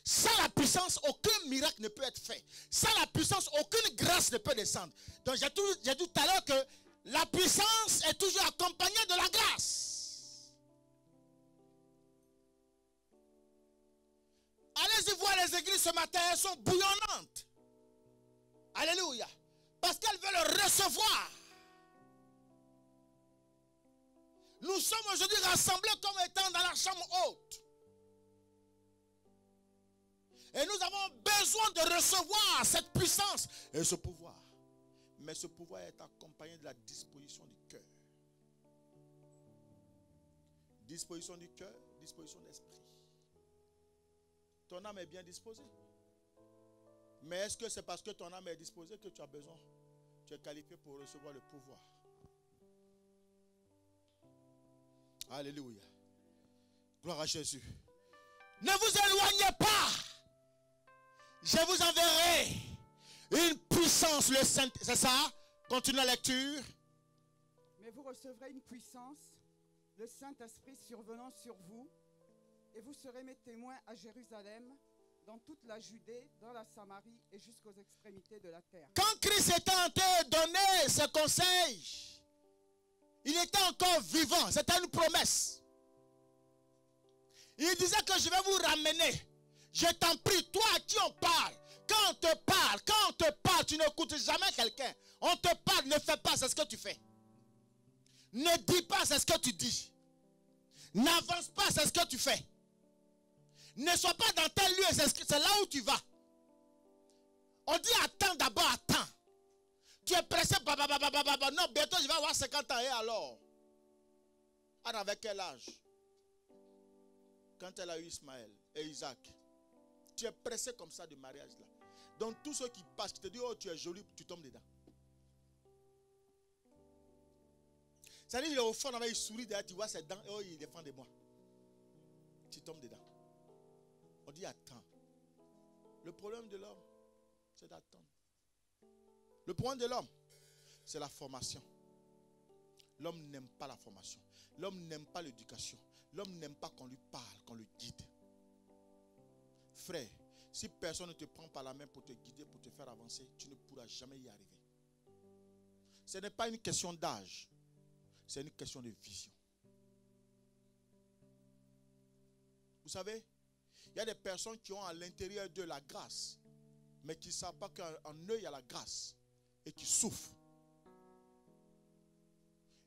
Speaker 1: Sans la puissance, aucun miracle ne peut être fait. Sans la puissance, aucune grâce ne peut descendre. Donc j'ai dit tout à l'heure que la puissance est toujours accompagnée de la grâce. Allez-y voir les églises ce matin, elles sont bouillonnantes. Alléluia. Parce qu'elles veulent recevoir. Nous sommes aujourd'hui rassemblés comme étant dans la chambre haute. Et nous avons besoin de recevoir cette puissance et ce pouvoir. Mais ce pouvoir est accompagné de la disposition du cœur. Disposition du cœur, disposition de l'esprit. Ton âme est bien disposée. Mais est-ce que c'est parce que ton âme est disposée que tu as besoin? Tu es qualifié pour recevoir le pouvoir. Alléluia. Gloire à Jésus. Ne vous éloignez pas. Je vous enverrai une puissance, le Saint. C'est ça? Continue la lecture.
Speaker 2: Mais vous recevrez une puissance, le Saint-Esprit survenant sur vous, et vous serez mes témoins à Jérusalem, dans toute la Judée, dans la Samarie et jusqu'aux extrémités de la terre.
Speaker 1: Quand Christ était en train de donner ses conseils, il était encore vivant. C'était une promesse. Il disait que je vais vous ramener. Je t'en prie, toi à qui on parle. Quand on te parle, tu n'écoutes jamais quelqu'un. On te parle, ne fais pas, c'est ce que tu fais. Ne dis pas, c'est ce que tu dis. N'avance pas, c'est ce que tu fais. Ne sois pas dans tel lieu, c'est là où tu vas. On dit attends d'abord, attends. Tu es pressé, non, bientôt je vais avoir 50 ans, et alors? Anne avait quel âge? Quand elle a eu Ismaël et Isaac. Tu es pressé comme ça du mariage là. Donc tous ceux qui passent, qui te disent, oh tu es joli, tu tombes dedans. Ça dit, il est au fond, il sourit derrière, tu vois ses dents, oh il défend de moi. Tu tombes dedans. On dit attends. Le problème de l'homme, c'est d'attendre. Le problème de l'homme, c'est la formation. L'homme n'aime pas la formation. L'homme n'aime pas l'éducation. L'homme n'aime pas qu'on lui parle, qu'on le guide. Frère, si personne ne te prend par la main pour te guider, pour te faire avancer, tu ne pourras jamais y arriver. Ce n'est pas une question d'âge, c'est une question de vision. Vous savez, il y a des personnes qui ont à l'intérieur d'eux la grâce, mais qui ne savent pas qu'en eux il y a la grâce et qui souffrent.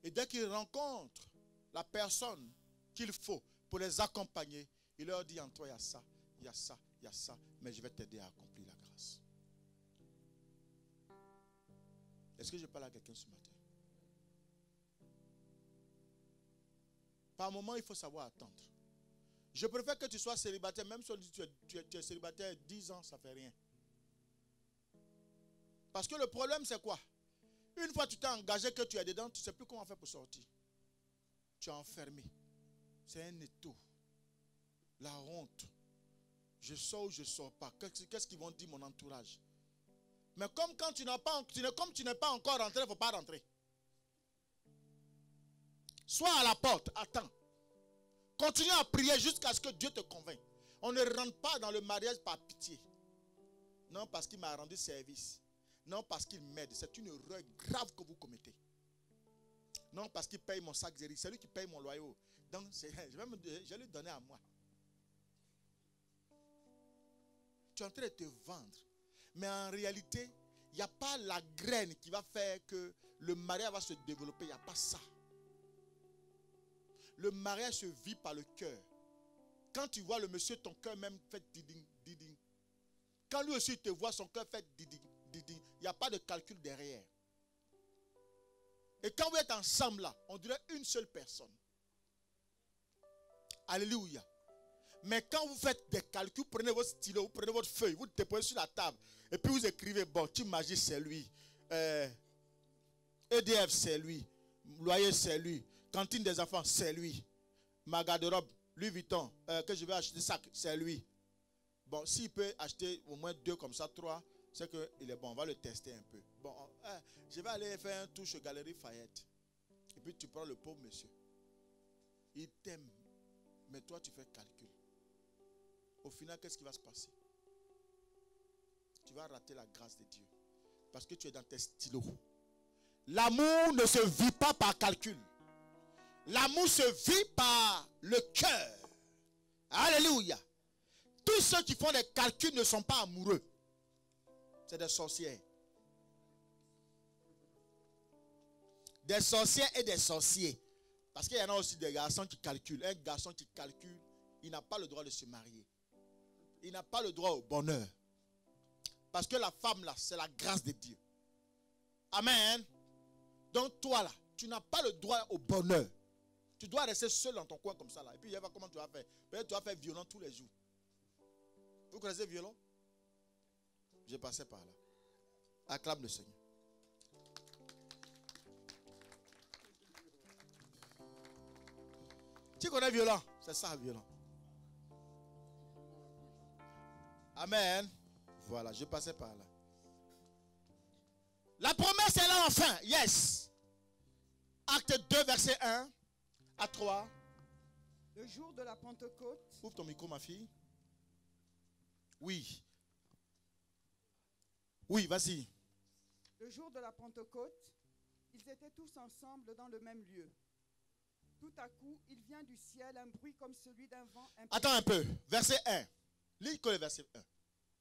Speaker 1: Et dès qu'ils rencontrent la personne qu'il faut pour les accompagner, il leur dit en toi il y a ça, il y a ça, il y a ça, mais je vais t'aider à accomplir la grâce. Est-ce que je parle à quelqu'un ce matin? Par moment, il faut savoir attendre. Je préfère que tu sois célibataire, même si tu es célibataire 10 ans, ça ne fait rien. Parce que le problème, c'est quoi? Une fois que tu t'es engagé, que tu es dedans, tu ne sais plus comment faire pour sortir. Tu es enfermé. C'est un étau. La honte. Je sors ou je ne sors pas. Qu'est-ce qu'ils vont dire mon entourage? Mais comme quand tu n'es pas encore rentré, il ne faut pas rentrer. Sois à la porte, attends. Continue à prier jusqu'à ce que Dieu te convainque. On ne rentre pas dans le mariage par pitié. Non parce qu'il m'a rendu service. Non parce qu'il m'aide. C'est une erreur grave que vous commettez. Non parce qu'il paye mon sac de riz. C'est lui qui paye mon loyer. Donc je vais lui donner à moi. Tu es en train de te vendre. Mais en réalité, il n'y a pas la graine qui va faire que le mariage va se développer. Il n'y a pas ça. Le mariage se vit par le cœur. Quand tu vois le monsieur, ton cœur même fait diding, diding. Quand lui aussi te voit, son cœur fait diding, diding. Il n'y a pas de calcul derrière. Et quand vous êtes ensemble là, on dirait une seule personne. Alléluia. Mais quand vous faites des calculs, vous prenez votre stylo, vous prenez votre feuille, vous le déposez sur la table. Et puis vous écrivez, bon, Team Magie c'est lui. EDF c'est lui. Loyer c'est lui. Cantine des enfants, c'est lui. Ma garde-robe, Louis Vuitton, que je vais acheter sac, c'est lui. Bon, s'il peut acheter au moins 2 comme ça, 3, c'est qu'il est bon. On va le tester un peu. Bon, je vais aller faire un tour chez Galerie Fayette. Et puis tu prends le pauvre monsieur. Il t'aime. Mais toi, tu fais calcul. Au final, qu'est-ce qui va se passer? Tu vas rater la grâce de Dieu. Parce que tu es dans tes stylos. L'amour ne se vit pas par calcul. L'amour se vit par le cœur. Alléluia. Tous ceux qui font des calculs ne sont pas amoureux. C'est des sorcières. Des sorcières et des sorciers. Parce qu'il y en a aussi des garçons qui calculent. Un garçon qui calcule, il n'a pas le droit de se marier. Il n'a pas le droit au bonheur. Parce que la femme là, c'est la grâce de Dieu. Amen. Donc toi là, tu n'as pas le droit au bonheur. Tu dois rester seul dans ton coin comme ça là. Et puis il va comment tu vas faire. Peut-être tu vas faire violon tous les jours. Vous connaissez violon? J'ai passé par là. Acclame le Seigneur. Tu connais violon? C'est ça violon. Amen. Voilà, je passais par là. La promesse est là enfin. Yes. Acte 2, verset 1 à 3.
Speaker 2: Le jour de la Pentecôte.
Speaker 1: Ouvre ton micro, ma fille. Oui. Oui, vas-y.
Speaker 2: Le jour de la Pentecôte, ils étaient tous ensemble dans le même lieu. Tout à coup, il vient du ciel un bruit comme celui d'un vent impétueux.
Speaker 1: Attends un peu. Verset 1. Lis que le verset 1.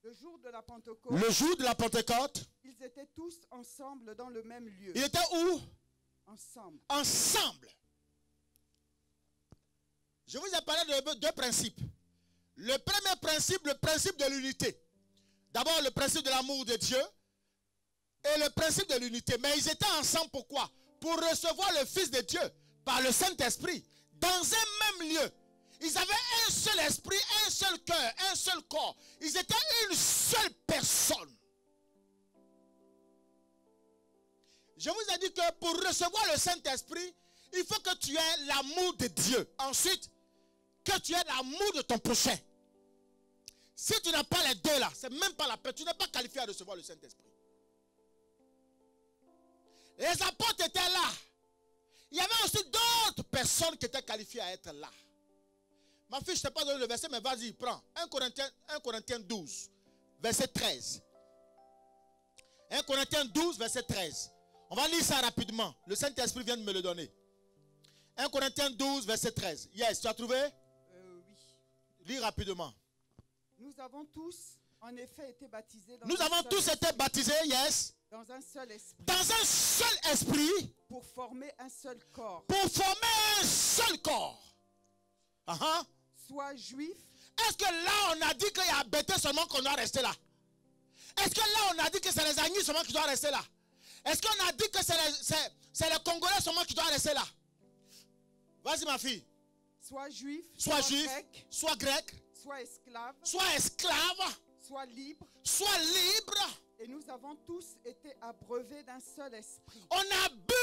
Speaker 2: Le jour de la Pentecôte.
Speaker 1: Le jour de la Pentecôte.
Speaker 2: Ils étaient tous ensemble dans le même lieu.
Speaker 1: Ils étaient où?
Speaker 2: Ensemble.
Speaker 1: Ensemble. Je vous ai parlé de 2 principes. Le premier principe, le principe de l'unité. D'abord, le principe de l'amour de Dieu et le principe de l'unité. Mais ils étaient ensemble pourquoi? Pour recevoir le Fils de Dieu par le Saint-Esprit dans un même lieu. Ils avaient un seul esprit, un seul cœur, un seul corps. Ils étaient une seule personne. Je vous ai dit que pour recevoir le Saint-Esprit, il faut que tu aies l'amour de Dieu. Ensuite, que tu aies l'amour de ton prochain. Si tu n'as pas les deux là, c'est même pas la peine. Tu n'es pas qualifié à recevoir le Saint-Esprit. Les apôtres étaient là. Il y avait aussi d'autres personnes qui étaient qualifiées à être là. Ma fille, je ne t'ai pas donné le verset, mais vas-y, prends. 1 Corinthiens 12, verset 13. 1 Corinthiens 12, verset 13. On va lire ça rapidement. Le Saint-Esprit vient de me le donner. 1 Corinthiens 12, verset 13. Yes, tu as trouvé?
Speaker 2: Oui.
Speaker 1: Lis rapidement.
Speaker 2: Nous avons tous, en effet, été baptisés.
Speaker 1: Nous avons tous été baptisés, yes.
Speaker 2: Dans un seul esprit.
Speaker 1: Dans un seul esprit.
Speaker 2: Pour former un seul corps.
Speaker 1: Pour former un seul corps.
Speaker 2: Soit juif.
Speaker 1: Est-ce que là on a dit qu'il y a Bété seulement qu'on doit rester là? Est-ce que là on a dit que c'est les Agnis seulement qui doivent rester là? Est-ce qu'on a dit que c'est les Congolais seulement qui doivent rester là? Vas-y ma fille.
Speaker 2: Soit juif.
Speaker 1: Soit juif.
Speaker 2: Grec,
Speaker 1: soit grec.
Speaker 2: Soit esclave.
Speaker 1: Soit esclave.
Speaker 2: Soit libre.
Speaker 1: Soit libre.
Speaker 2: Et nous avons tous été abreuvés d'un seul esprit.
Speaker 1: On a bu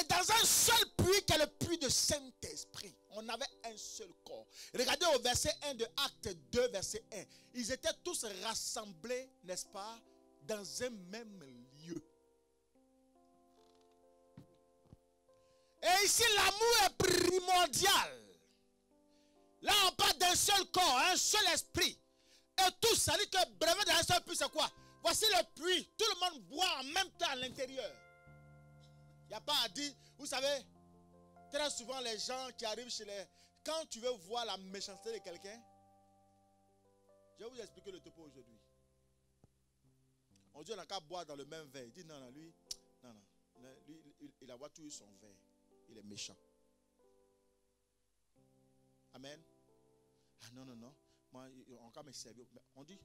Speaker 1: dans un seul puits qui est le puits de Saint-Esprit. On avait un seul corps. Regardez au verset 1 de Acte 2, verset 1. Ils étaient tous rassemblés, n'est-ce pas, dans un même lieu. Et ici, l'amour est primordial. Là, on parle d'un seul corps, un seul esprit. Et tout ça dit que brevet d'un seul puits, c'est quoi? Voici le puits. Tout le monde boit en même temps à l'intérieur. Il n'y a pas à dire, vous savez, très souvent les gens qui arrivent chez les... Quand tu veux voir la méchanceté de quelqu'un, je vais vous expliquer le topo aujourd'hui. On dit on n'a qu'à boire dans le même verre. Il dit non, lui, il a toujours son verre. Il est méchant. Amen. Ah non. Moi, on va me servir. On dit,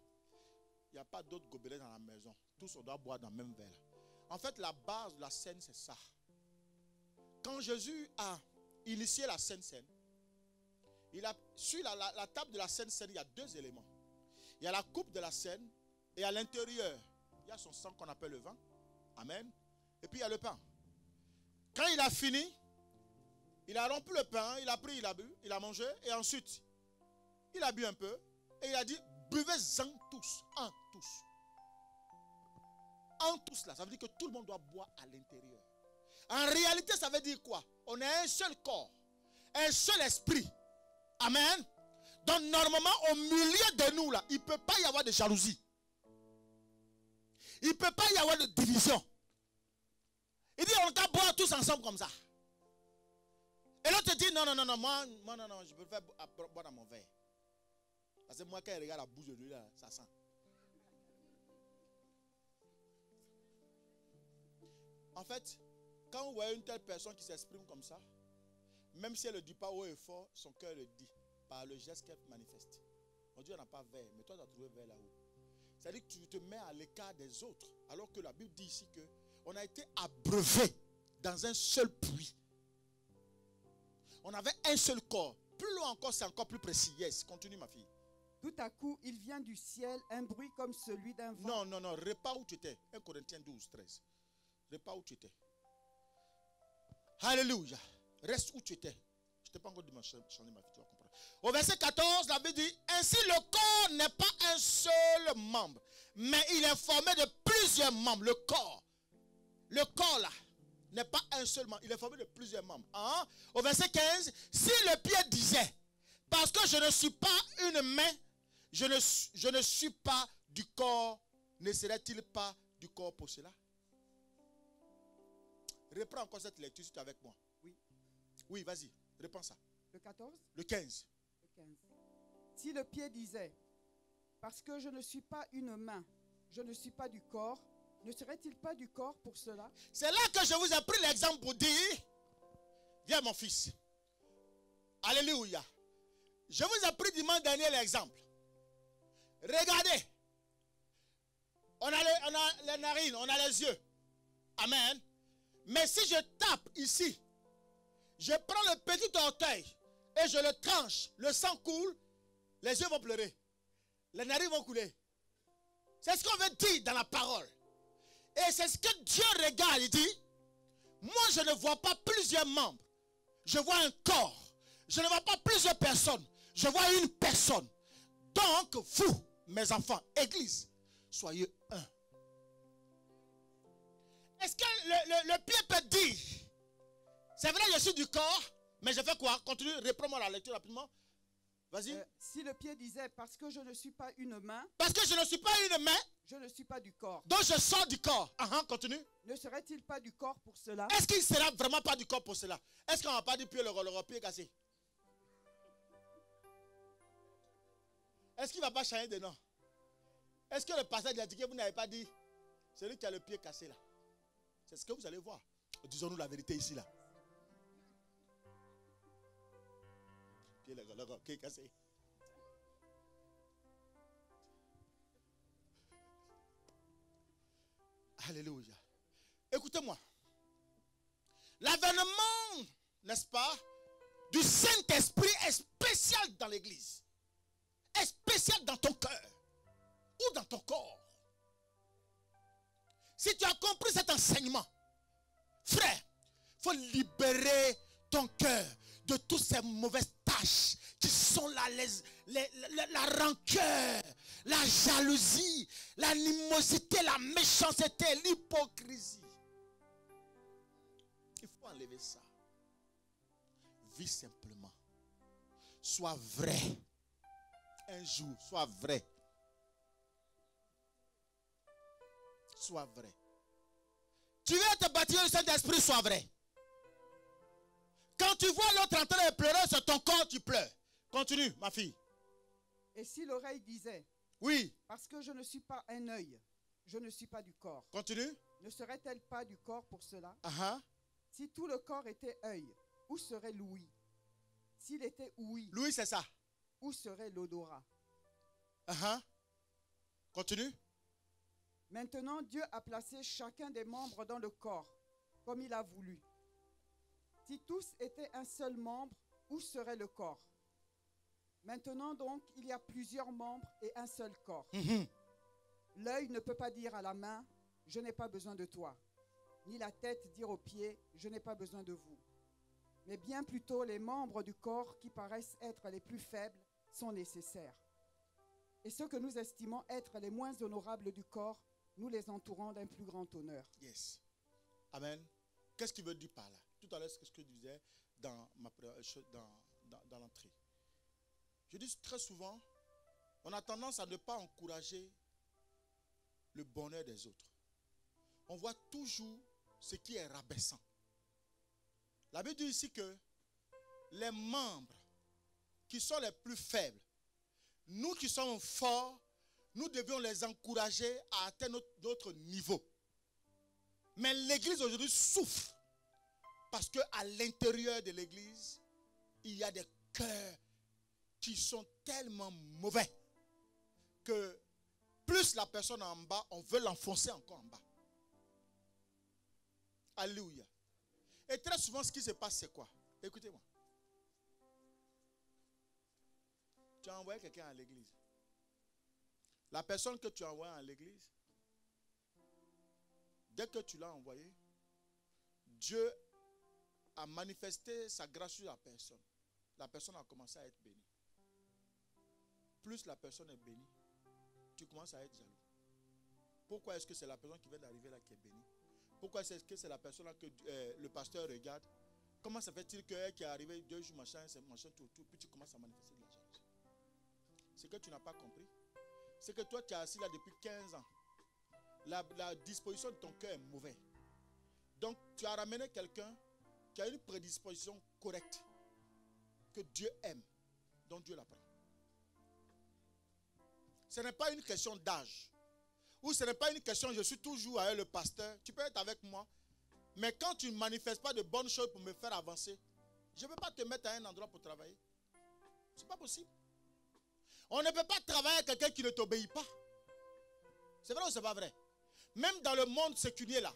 Speaker 1: il n'y a pas d'autres gobelets dans la maison. Tous on doit boire dans le même verre. En fait, la base de la scène, c'est ça. Quand Jésus a initié la Sainte Seine, sur la table de la Sainte Seine, il y a 2 éléments. Il y a la coupe de la Seine et à l'intérieur, il y a son sang qu'on appelle le vin. Amen. Et puis il y a le pain. Quand il a fini, il a rompu le pain, il a pris, il a bu, il a mangé et ensuite, il a bu un peu et il a dit, buvez-en tous. En tous. En tous là, ça veut dire que tout le monde doit boire à l'intérieur. En réalité, ça veut dire quoi? On est un seul corps, un seul esprit. Amen. Donc normalement, au milieu de nous là, il ne peut pas y avoir de jalousie. Il ne peut pas y avoir de division. Il dit on doit boire tous ensemble comme ça. Et l'autre dit non, moi non, je peux faire boire dans mon verre. Parce que moi quand je regarde la bouche de lui là, ça sent. En fait, quand vous voyez une telle personne qui s'exprime comme ça, même si elle ne le dit pas haut et fort, son cœur le dit par le geste qu'elle manifeste. On dit on n'a pas verre, mais toi tu as trouvé verre là-haut. C'est-à-dire que tu te mets à l'écart des autres, alors que la Bible dit ici que on a été abreuvé dans un seul puits. On avait un seul corps. Plus loin encore, c'est encore plus précis. Yes, continue ma fille.
Speaker 2: Tout à coup, il vient du ciel un bruit comme celui d'un vent.
Speaker 1: Non, repars où tu étais. 1 Corinthiens 12, 13. Repars où tu étais. Alléluia. Reste où tu étais. Je ne t'ai pas encore dit changer ma fille, tu vas comprendre. Au verset 14, la Bible dit, ainsi le corps n'est pas un seul membre, mais il est formé de plusieurs membres. Le corps là, n'est pas un seul membre, il est formé de plusieurs membres. Hein? Au verset 15, si le pied disait, parce que je ne suis pas une main, je ne suis pas du corps, ne serait-il pas du corps pour cela? Reprends encore cette lecture si tu es avec moi.
Speaker 2: Oui.
Speaker 1: Oui, vas-y, reprends ça.
Speaker 2: Le 14?
Speaker 1: Le 15.
Speaker 2: Le 15. Si le pied disait, parce que je ne suis pas une main, je ne suis pas du corps, ne serait-il pas du corps pour cela? C'est
Speaker 1: là que je vous ai pris l'exemple pour dire, viens mon fils. Alléluia. Je vous ai pris dimanche dernier l'exemple. Regardez. On a les narines, on a les yeux. Amen. Mais si je tape ici, je prends le petit orteil et je le tranche, le sang coule, les yeux vont pleurer. Les narines vont couler. C'est ce qu'on veut dire dans la parole. Et c'est ce que Dieu regarde, il dit, moi je ne vois pas plusieurs membres, je vois un corps, je ne vois pas plusieurs personnes, je vois une personne. Donc vous, mes enfants, église, soyez un. Est-ce que le pied peut dire, c'est vrai je suis du corps, mais je fais quoi? Continue, reprends-moi la lecture rapidement. Vas-y.
Speaker 2: Si le pied disait, parce que je ne suis pas une main.
Speaker 1: Parce que je ne suis pas une main.
Speaker 2: Je ne suis pas du corps.
Speaker 1: Donc je sors du corps. Continue.
Speaker 2: Ne serait-il pas du corps pour cela?
Speaker 1: Est-ce qu'il ne sera vraiment pas du corps pour cela? Est-ce qu'on ne va pas dire pied le pied cassé? Est-ce qu'il ne va pas changer de nom? Est-ce que le passage a dit que vous n'avez pas dit celui qui a le pied cassé là? C'est ce que vous allez voir. Disons-nous la vérité ici là. Pied le pied cassé. Alléluia. Écoutez-moi. L'avènement, n'est-ce pas, du Saint-Esprit est spécial dans l'église. Est spécial dans ton cœur ou dans ton corps. Si tu as compris cet enseignement, frère, il faut libérer ton cœur de toutes ces mauvaises tâches qui sont là, la rancœur, la jalousie, l'animosité, la méchanceté, l'hypocrisie. Il faut enlever ça. Vis simplement. Sois vrai. Un jour, sois vrai. Sois vrai. Tu veux te bâtir le Saint-Esprit, sois vrai. Quand tu vois l'autre en train de pleurer sur ton corps, tu pleures. Continue, ma fille.
Speaker 2: Et si l'oreille disait,
Speaker 1: oui,
Speaker 2: parce que je ne suis pas un œil, je ne suis pas du corps.
Speaker 1: Continue.
Speaker 2: Ne serait-elle pas du corps pour cela?
Speaker 1: Si
Speaker 2: tout le corps était œil, où serait l'ouïe? S'il était ouïe,
Speaker 1: l'ouïe c'est ça.
Speaker 2: Où serait l'odorat?
Speaker 1: Continue.
Speaker 2: Maintenant, Dieu a placé chacun des membres dans le corps, comme il a voulu. Si tous étaient un seul membre, où serait le corps? Maintenant donc, il y a plusieurs membres et un seul corps. L'œil ne peut pas dire à la main, je n'ai pas besoin de toi. Ni la tête dire aux pieds, je n'ai pas besoin de vous. Mais bien plutôt les membres du corps qui paraissent être les plus faibles sont nécessaires. Et ceux que nous estimons être les moins honorables du corps, nous les entourons d'un plus grand honneur.
Speaker 1: Yes. Amen. Qu'est-ce qu'il veut dire par là? Tout à l'heure, c'est ce que je disais dans l'entrée. Je dis très souvent, on a tendance à ne pas encourager le bonheur des autres. On voit toujours ce qui est rabaissant. La Bible dit ici que les membres qui sont les plus faibles, nous qui sommes forts, nous devions les encourager à atteindre notre niveau. Mais l'église aujourd'hui souffre parce qu'à l'intérieur de l'église, il y a des cœurs qui sont tellement mauvais que plus la personne est en bas, on veut l'enfoncer encore en bas. Alléluia. Et très souvent, ce qui se passe, c'est quoi? Écoutez-moi. Tu as envoyé quelqu'un à l'église. La personne que tu as envoyée à l'église, dès que tu l'as envoyé, Dieu a manifesté sa grâce sur la personne. La personne a commencé à être bénie. Plus la personne est bénie, tu commences à être jaloux. Pourquoi est-ce que c'est la personne qui vient d'arriver là qui est bénie? Pourquoi est-ce que c'est la personne là que le pasteur regarde? Comment ça fait-il qu'elle qui est arrivée 2 jours, machin, tout, puis tu commences à manifester de la jalousie? Ce que tu n'as pas compris, c'est que toi tu es assis là depuis 15 ans. La disposition de ton cœur est mauvaise. Donc tu as ramené quelqu'un qui a une prédisposition correcte, que Dieu aime, dont Dieu l'apprend. Ce n'est pas une question d'âge. Ou ce n'est pas une question, je suis toujours avec le pasteur, tu peux être avec moi, mais quand tu ne manifestes pas de bonnes choses pour me faire avancer, je ne peux pas te mettre à un endroit pour travailler. Ce n'est pas possible. On ne peut pas travailler avec quelqu'un qui ne t'obéit pas. C'est vrai ou ce n'est pas vrai? Même dans le monde séculier là,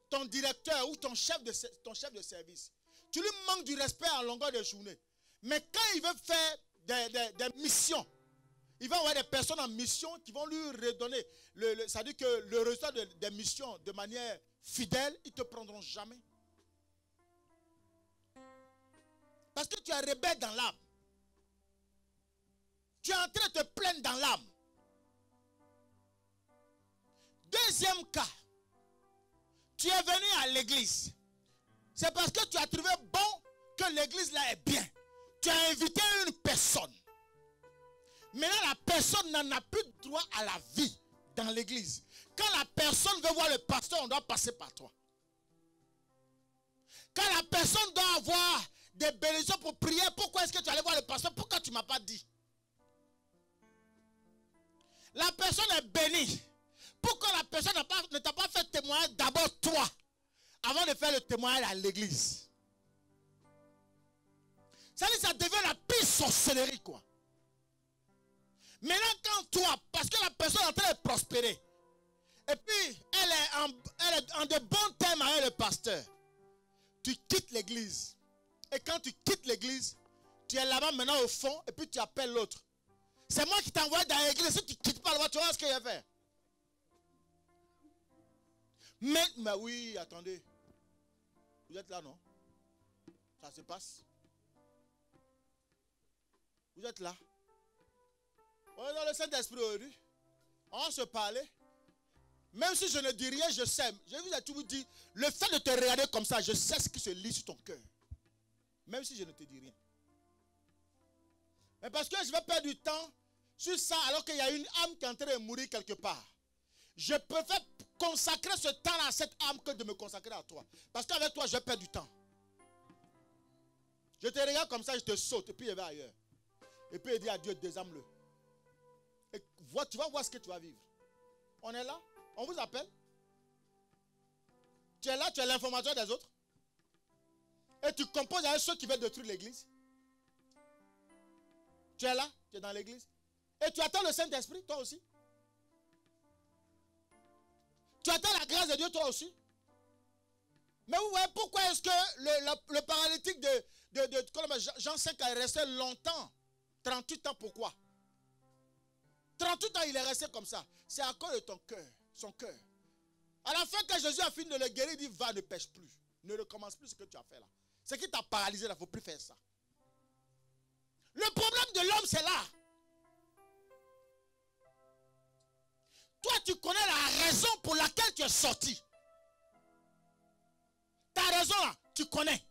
Speaker 1: ton directeur ou ton chef de service, tu lui manques du respect en longueur de journée. Mais quand il veut faire des missions, il va avoir des personnes en mission qui vont lui redonner, c'est-à-dire que le résultat des missions de manière fidèle, ils ne te prendront jamais. Parce que tu es rebelle dans l'âme. Tu es en train de te plaindre dans l'âme. Deuxième cas, tu es venu à l'église. C'est parce que tu as trouvé bon que l'église là est bien. Tu as invité une personne. Maintenant, la personne n'en a plus droit à la vie dans l'église. Quand la personne veut voir le pasteur, on doit passer par toi. Quand la personne doit avoir des bénédictions pour prier, pourquoi est-ce que tu allais voir le pasteur? Pourquoi tu ne m'as pas dit? La personne est bénie. Pourquoi la personne ne t'a pas fait témoigner d'abord toi, avant de faire le témoignage à l'église? Ça devient la pire sorcellerie, quoi. Maintenant, quand toi, parce que la personne est en train de prospérer, et puis elle est en de bons termes avec le pasteur, tu quittes l'église. Et quand tu quittes l'église, tu es là-bas maintenant au fond, et puis tu appelles l'autre. C'est moi qui t'envoie dans l'église. Si tu ne quittes pas là-bas, tu vois ce qu'il va faire. Mais oui, attendez. Vous êtes là, non? Ça se passe. Vous êtes là. On est dans le Saint-Esprit aujourd'hui. On se parlait. Même si je ne dis rien, je sais. Je vous ai toujours dit, le fait de te regarder comme ça, je sais ce qui se lit sur ton cœur. Même si je ne te dis rien. Mais parce que je vais perdre du temps sur ça alors qu'il y a une âme qui est en train de mourir quelque part. Je préfère consacrer ce temps à cette âme que de me consacrer à toi. Parce qu'avec toi, je vais perdre du temps. Je te regarde comme ça, je te saute et puis je vais ailleurs. Et puis il dit à Dieu, désarme-le. Et tu vas voir ce que tu vas vivre. On est là, on vous appelle. Tu es là, tu as l'information des autres. Et tu composes avec ceux qui veulent détruire l'église. Tu es là, tu es dans l'église. Et tu attends le Saint-Esprit, toi aussi. Tu attends la grâce de Dieu, toi aussi. Mais vous voyez pourquoi est-ce que le paralytique de Jean 5 est resté longtemps? 38 ans, pourquoi? 38 ans, il est resté comme ça. C'est à cause de ton cœur, son cœur. À la fin, quand Jésus a fini de le guérir, il dit, va, ne pêche plus. Ne recommence plus ce que tu as fait là. Ce qui t'a paralysé là, il ne faut plus faire ça. Le problème de l'homme, c'est là. tu connais la raison pour laquelle tu es sorti. Ta raison là, tu connais.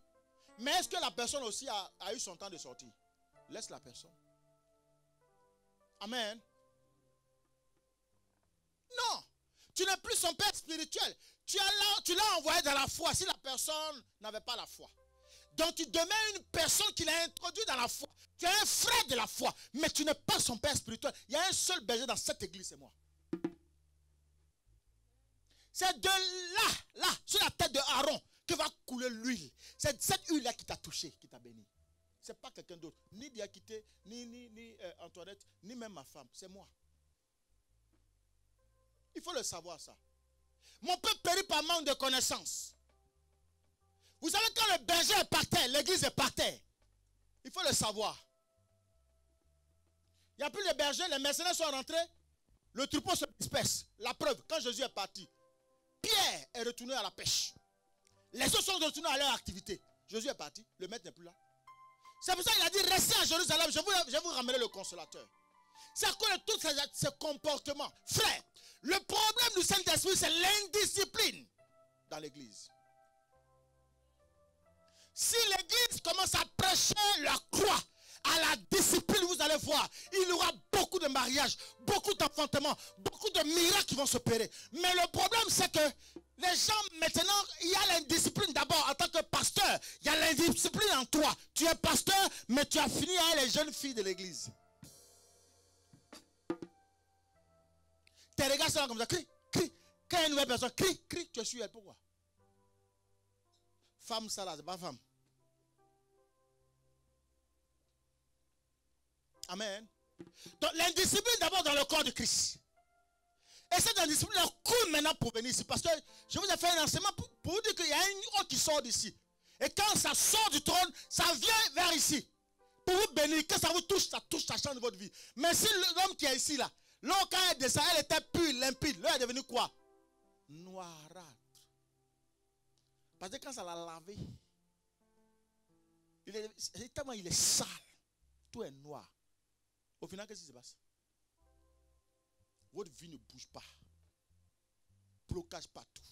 Speaker 1: Mais est-ce que la personne aussi a eu son temps de sortir? Laisse la personne. Amen. Non. Tu n'es plus son père spirituel. Tu l'as envoyé dans la foi si la personne n'avait pas la foi. Donc tu demeures une personne qui l'a introduit dans la foi. Tu es un frère de la foi, mais tu n'es pas son père spirituel. Il y a un seul berger dans cette église, c'est moi. C'est de là, sur la tête de Aaron, que va couler l'huile. C'est cette huile-là qui t'a touché, qui t'a béni. Ce n'est pas quelqu'un d'autre. Ni Diakité, ni Antoinette, ni même ma femme. C'est moi. Il faut le savoir, ça. Mon peuple périt par manque de connaissances. Vous savez, quand le berger est par terre, l'église est par terre. Il faut le savoir. Il n'y a plus de berger, les mercenaires sont rentrés, le troupeau se disperse. La preuve, quand Jésus est parti, Pierre est retourné à la pêche. Les autres sont retournés à leur activité. Jésus est parti, le maître n'est plus là. C'est pour ça qu'il a dit, restez à Jérusalem, je vais vous ramener le consolateur. C'est à cause de tous ces comportements. Frère, le problème du Saint-Esprit, c'est l'indiscipline dans l'église. Si l'église commence à prêcher la croix à la discipline, vous allez voir, il y aura beaucoup de mariages, beaucoup d'enfantements, beaucoup de miracles qui vont s'opérer. Mais le problème, c'est que les gens, maintenant, il y a l'indiscipline d'abord en tant que pasteur. Il y a l'indiscipline en toi. Tu es pasteur, mais tu as fini avec les jeunes filles de l'église. Tes regards sont comme ça, crie, crie. Quand il y a une nouvelle personne, crie, crie, tu es sur elle. Pourquoi? Femme, ça là, c'est pas femme. Amen. Donc l'indiscipline d'abord dans le corps de Christ. Et cette indiscipline coule maintenant pour venir ici. Parce que je vous ai fait un enseignement pour vous dire qu'il y a une eau qui sort d'ici. Et quand ça sort du trône, ça vient vers ici. Pour vous bénir, quand ça vous touche, ça change votre vie. Mais si l'homme qui est ici là, l'eau quand elle descend, elle était pure, limpide. L'eau est devenue quoi? Noirâtre. Parce que quand ça l'a lavé, tellement il est sale. Tout est noir. Au final, qu'est-ce qui se passe? Votre vie ne bouge pas. Blocage partout.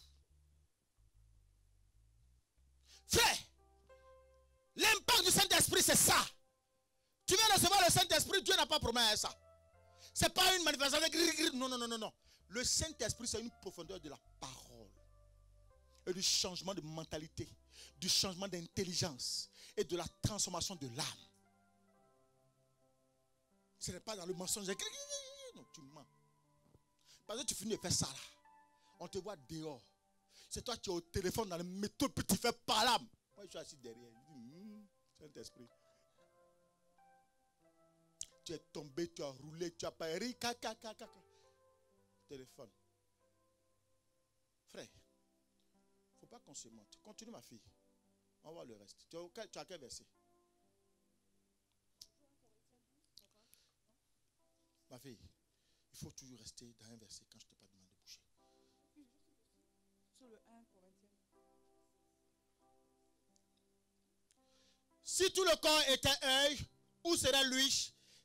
Speaker 1: Frère, l'impact du Saint-Esprit, c'est ça. Tu viens recevoir le Saint-Esprit, Dieu n'a pas promis ça. Ce n'est pas une manifestation. Non, non, non, non, non. Le Saint-Esprit, c'est une profondeur de la parole. Et du changement de mentalité. Du changement d'intelligence. Et de la transformation de l'âme. Ce n'est pas dans le mensonge. Non, tu mens. Parce que tu finis de faire ça là. On te voit dehors. C'est toi qui es au téléphone dans le métro puis tu fais par là. Moi je suis assis derrière. Saint-Esprit. Tu es tombé, tu as roulé, tu as pas ri. Téléphone. Frère, il ne faut pas qu'on se monte. Continue ma fille. On va voir le reste. Tu as quel verset? Ma fille, il faut toujours rester dans un verset quand je ne t'ai pas demandé de bouger.
Speaker 2: Sur le 1 Corinthiens.
Speaker 1: Si tout le corps était œil, où serait l'huile?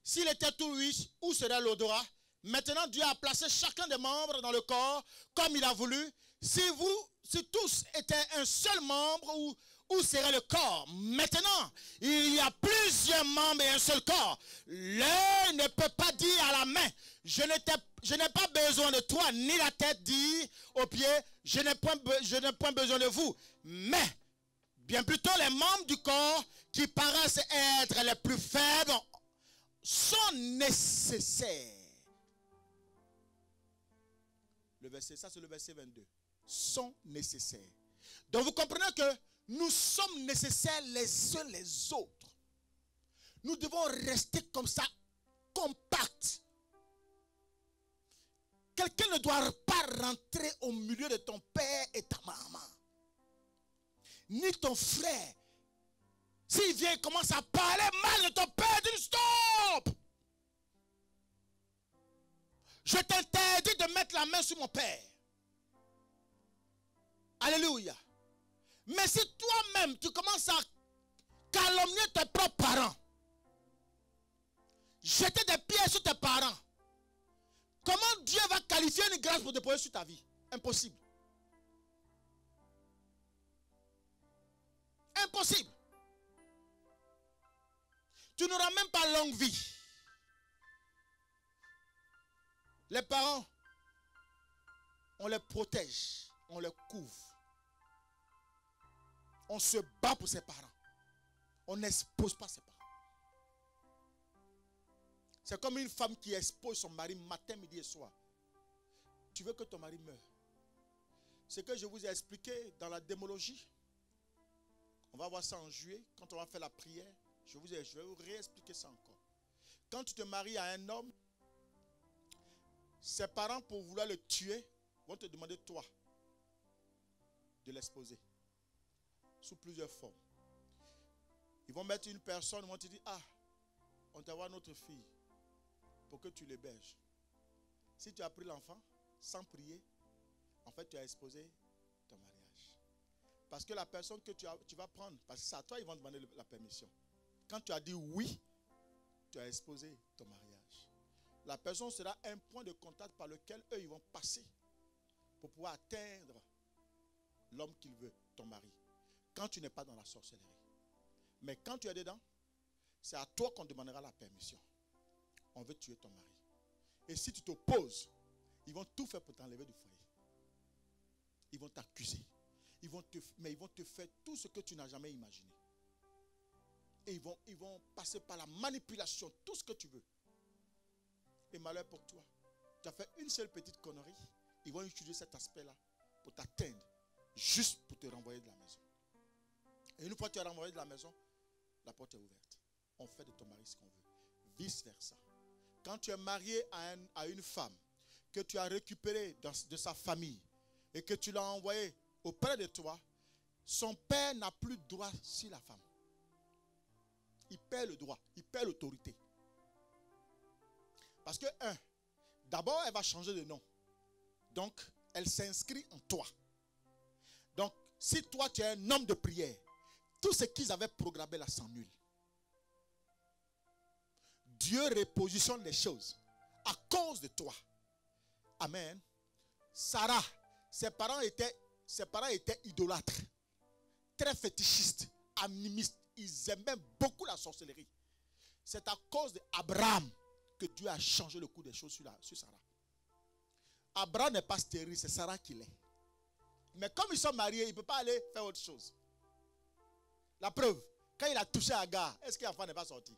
Speaker 1: S'il était tout huile, où serait l'odorat? Maintenant, Dieu a placé chacun des membres dans le corps comme il a voulu. Si tous étaient un seul membre, où serait le corps? Maintenant, il y a plusieurs membres et un seul corps. L'œil ne peut pas dire à la main, je n'ai pas besoin de toi, ni la tête dit aux pieds, je n'ai point besoin de vous. Mais, bien plutôt, les membres du corps qui paraissent être les plus faibles sont nécessaires. Le verset, ça c'est le verset 22. Sont nécessaires. Donc vous comprenez que nous sommes nécessaires les uns les autres. Nous devons rester comme ça, compacts. Quelqu'un ne doit pas rentrer au milieu de ton père et ta maman. Ni ton frère. S'il vient et commence à parler mal de ton père, dis stop! Je t'interdis de mettre la main sur mon père. Alléluia. Mais si toi-même, tu commences à calomnier tes propres parents, jeter des pierres sur tes parents, Comment Dieu va qualifier une grâce pour déposer sur ta vie? Impossible. Impossible. Tu n'auras même pas longue vie. Les parents, on les protège, on les couvre. On se bat pour ses parents. On n'expose pas ses parents. C'est comme une femme qui expose son mari matin, midi et soir. Tu veux que ton mari meure. Ce que je vous ai expliqué dans la démologie, on va voir ça en juillet, quand on va faire la prière, je vais vous réexpliquer ça encore. Quand tu te maries à un homme, ses parents, pour vouloir le tuer, vont te demander, toi, de l'exposer. Sous plusieurs formes. Ils vont mettre une personne, ils vont te dire, ah, on t'envoie notre fille pour que tu l'héberges. Si tu as pris l'enfant, sans prier, en fait, tu as exposé ton mariage. Parce que la personne que tu vas prendre, parce que c'est à toi, ils vont demander la permission. Quand tu as dit oui, tu as exposé ton mariage. La personne sera un point de contact par lequel eux, ils vont passer pour pouvoir atteindre l'homme qu'il veut, ton mari. Quand tu n'es pas dans la sorcellerie. Mais quand tu es dedans, c'est à toi qu'on demandera la permission. On veut tuer ton mari. Et si tu t'opposes, ils vont tout faire pour t'enlever du foyer. Ils vont t'accuser. Mais ils vont te faire tout ce que tu n'as jamais imaginé. Et ils vont passer par la manipulation, tout ce que tu veux. Et malheur pour toi. Tu as fait une seule petite connerie. Ils vont utiliser cet aspect-là pour t'atteindre. Juste pour te renvoyer de la maison. Et une fois que tu es renvoyé de la maison, la porte est ouverte. On fait de ton mari ce qu'on veut. Vice versa. Quand tu es marié à une femme que tu as récupérée de sa famille et que tu l'as envoyée auprès de toi, son père n'a plus de droit sur la femme. Il perd le droit, il perd l'autorité. Parce que, d'abord, elle va changer de nom. Donc, elle s'inscrit en toi. Donc, si toi, tu es un homme de prière, tout ce qu'ils avaient programmé là s'annule. Dieu repositionne les choses à cause de toi. Amen. Sarah, ses parents étaient idolâtres, très fétichistes, animistes. Ils aimaient beaucoup la sorcellerie. C'est à cause d'Abraham que Dieu a changé le cours des choses sur Sarah. Abraham n'est pas stérile, c'est Sarah qui l'est. Mais comme ils sont mariés, il ne peut pas aller faire autre chose. La preuve, quand il a touché Agar, est-ce que l'enfant n'est pas sorti?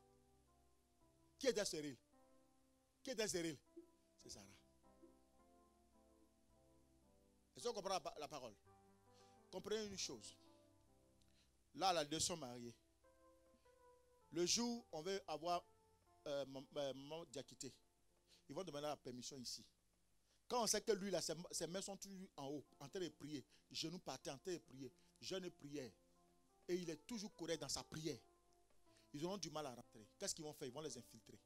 Speaker 1: Qui était stérile? Qui était stérile? C'est Sarah. Est-ce qu'on comprend la parole? Comprenez une chose. Là, les deux sont mariés. Le jour où on veut avoir maman Diakité, ils vont demander la permission ici. Quand on sait que lui, là, ses mains sont toujours en haut, en train de prier, genoux par terre, en train de prier, jeûne et prière, et il est toujours correct dans sa prière, ils auront du mal à rentrer. Qu'est-ce qu'ils vont faire? Ils vont les infiltrer.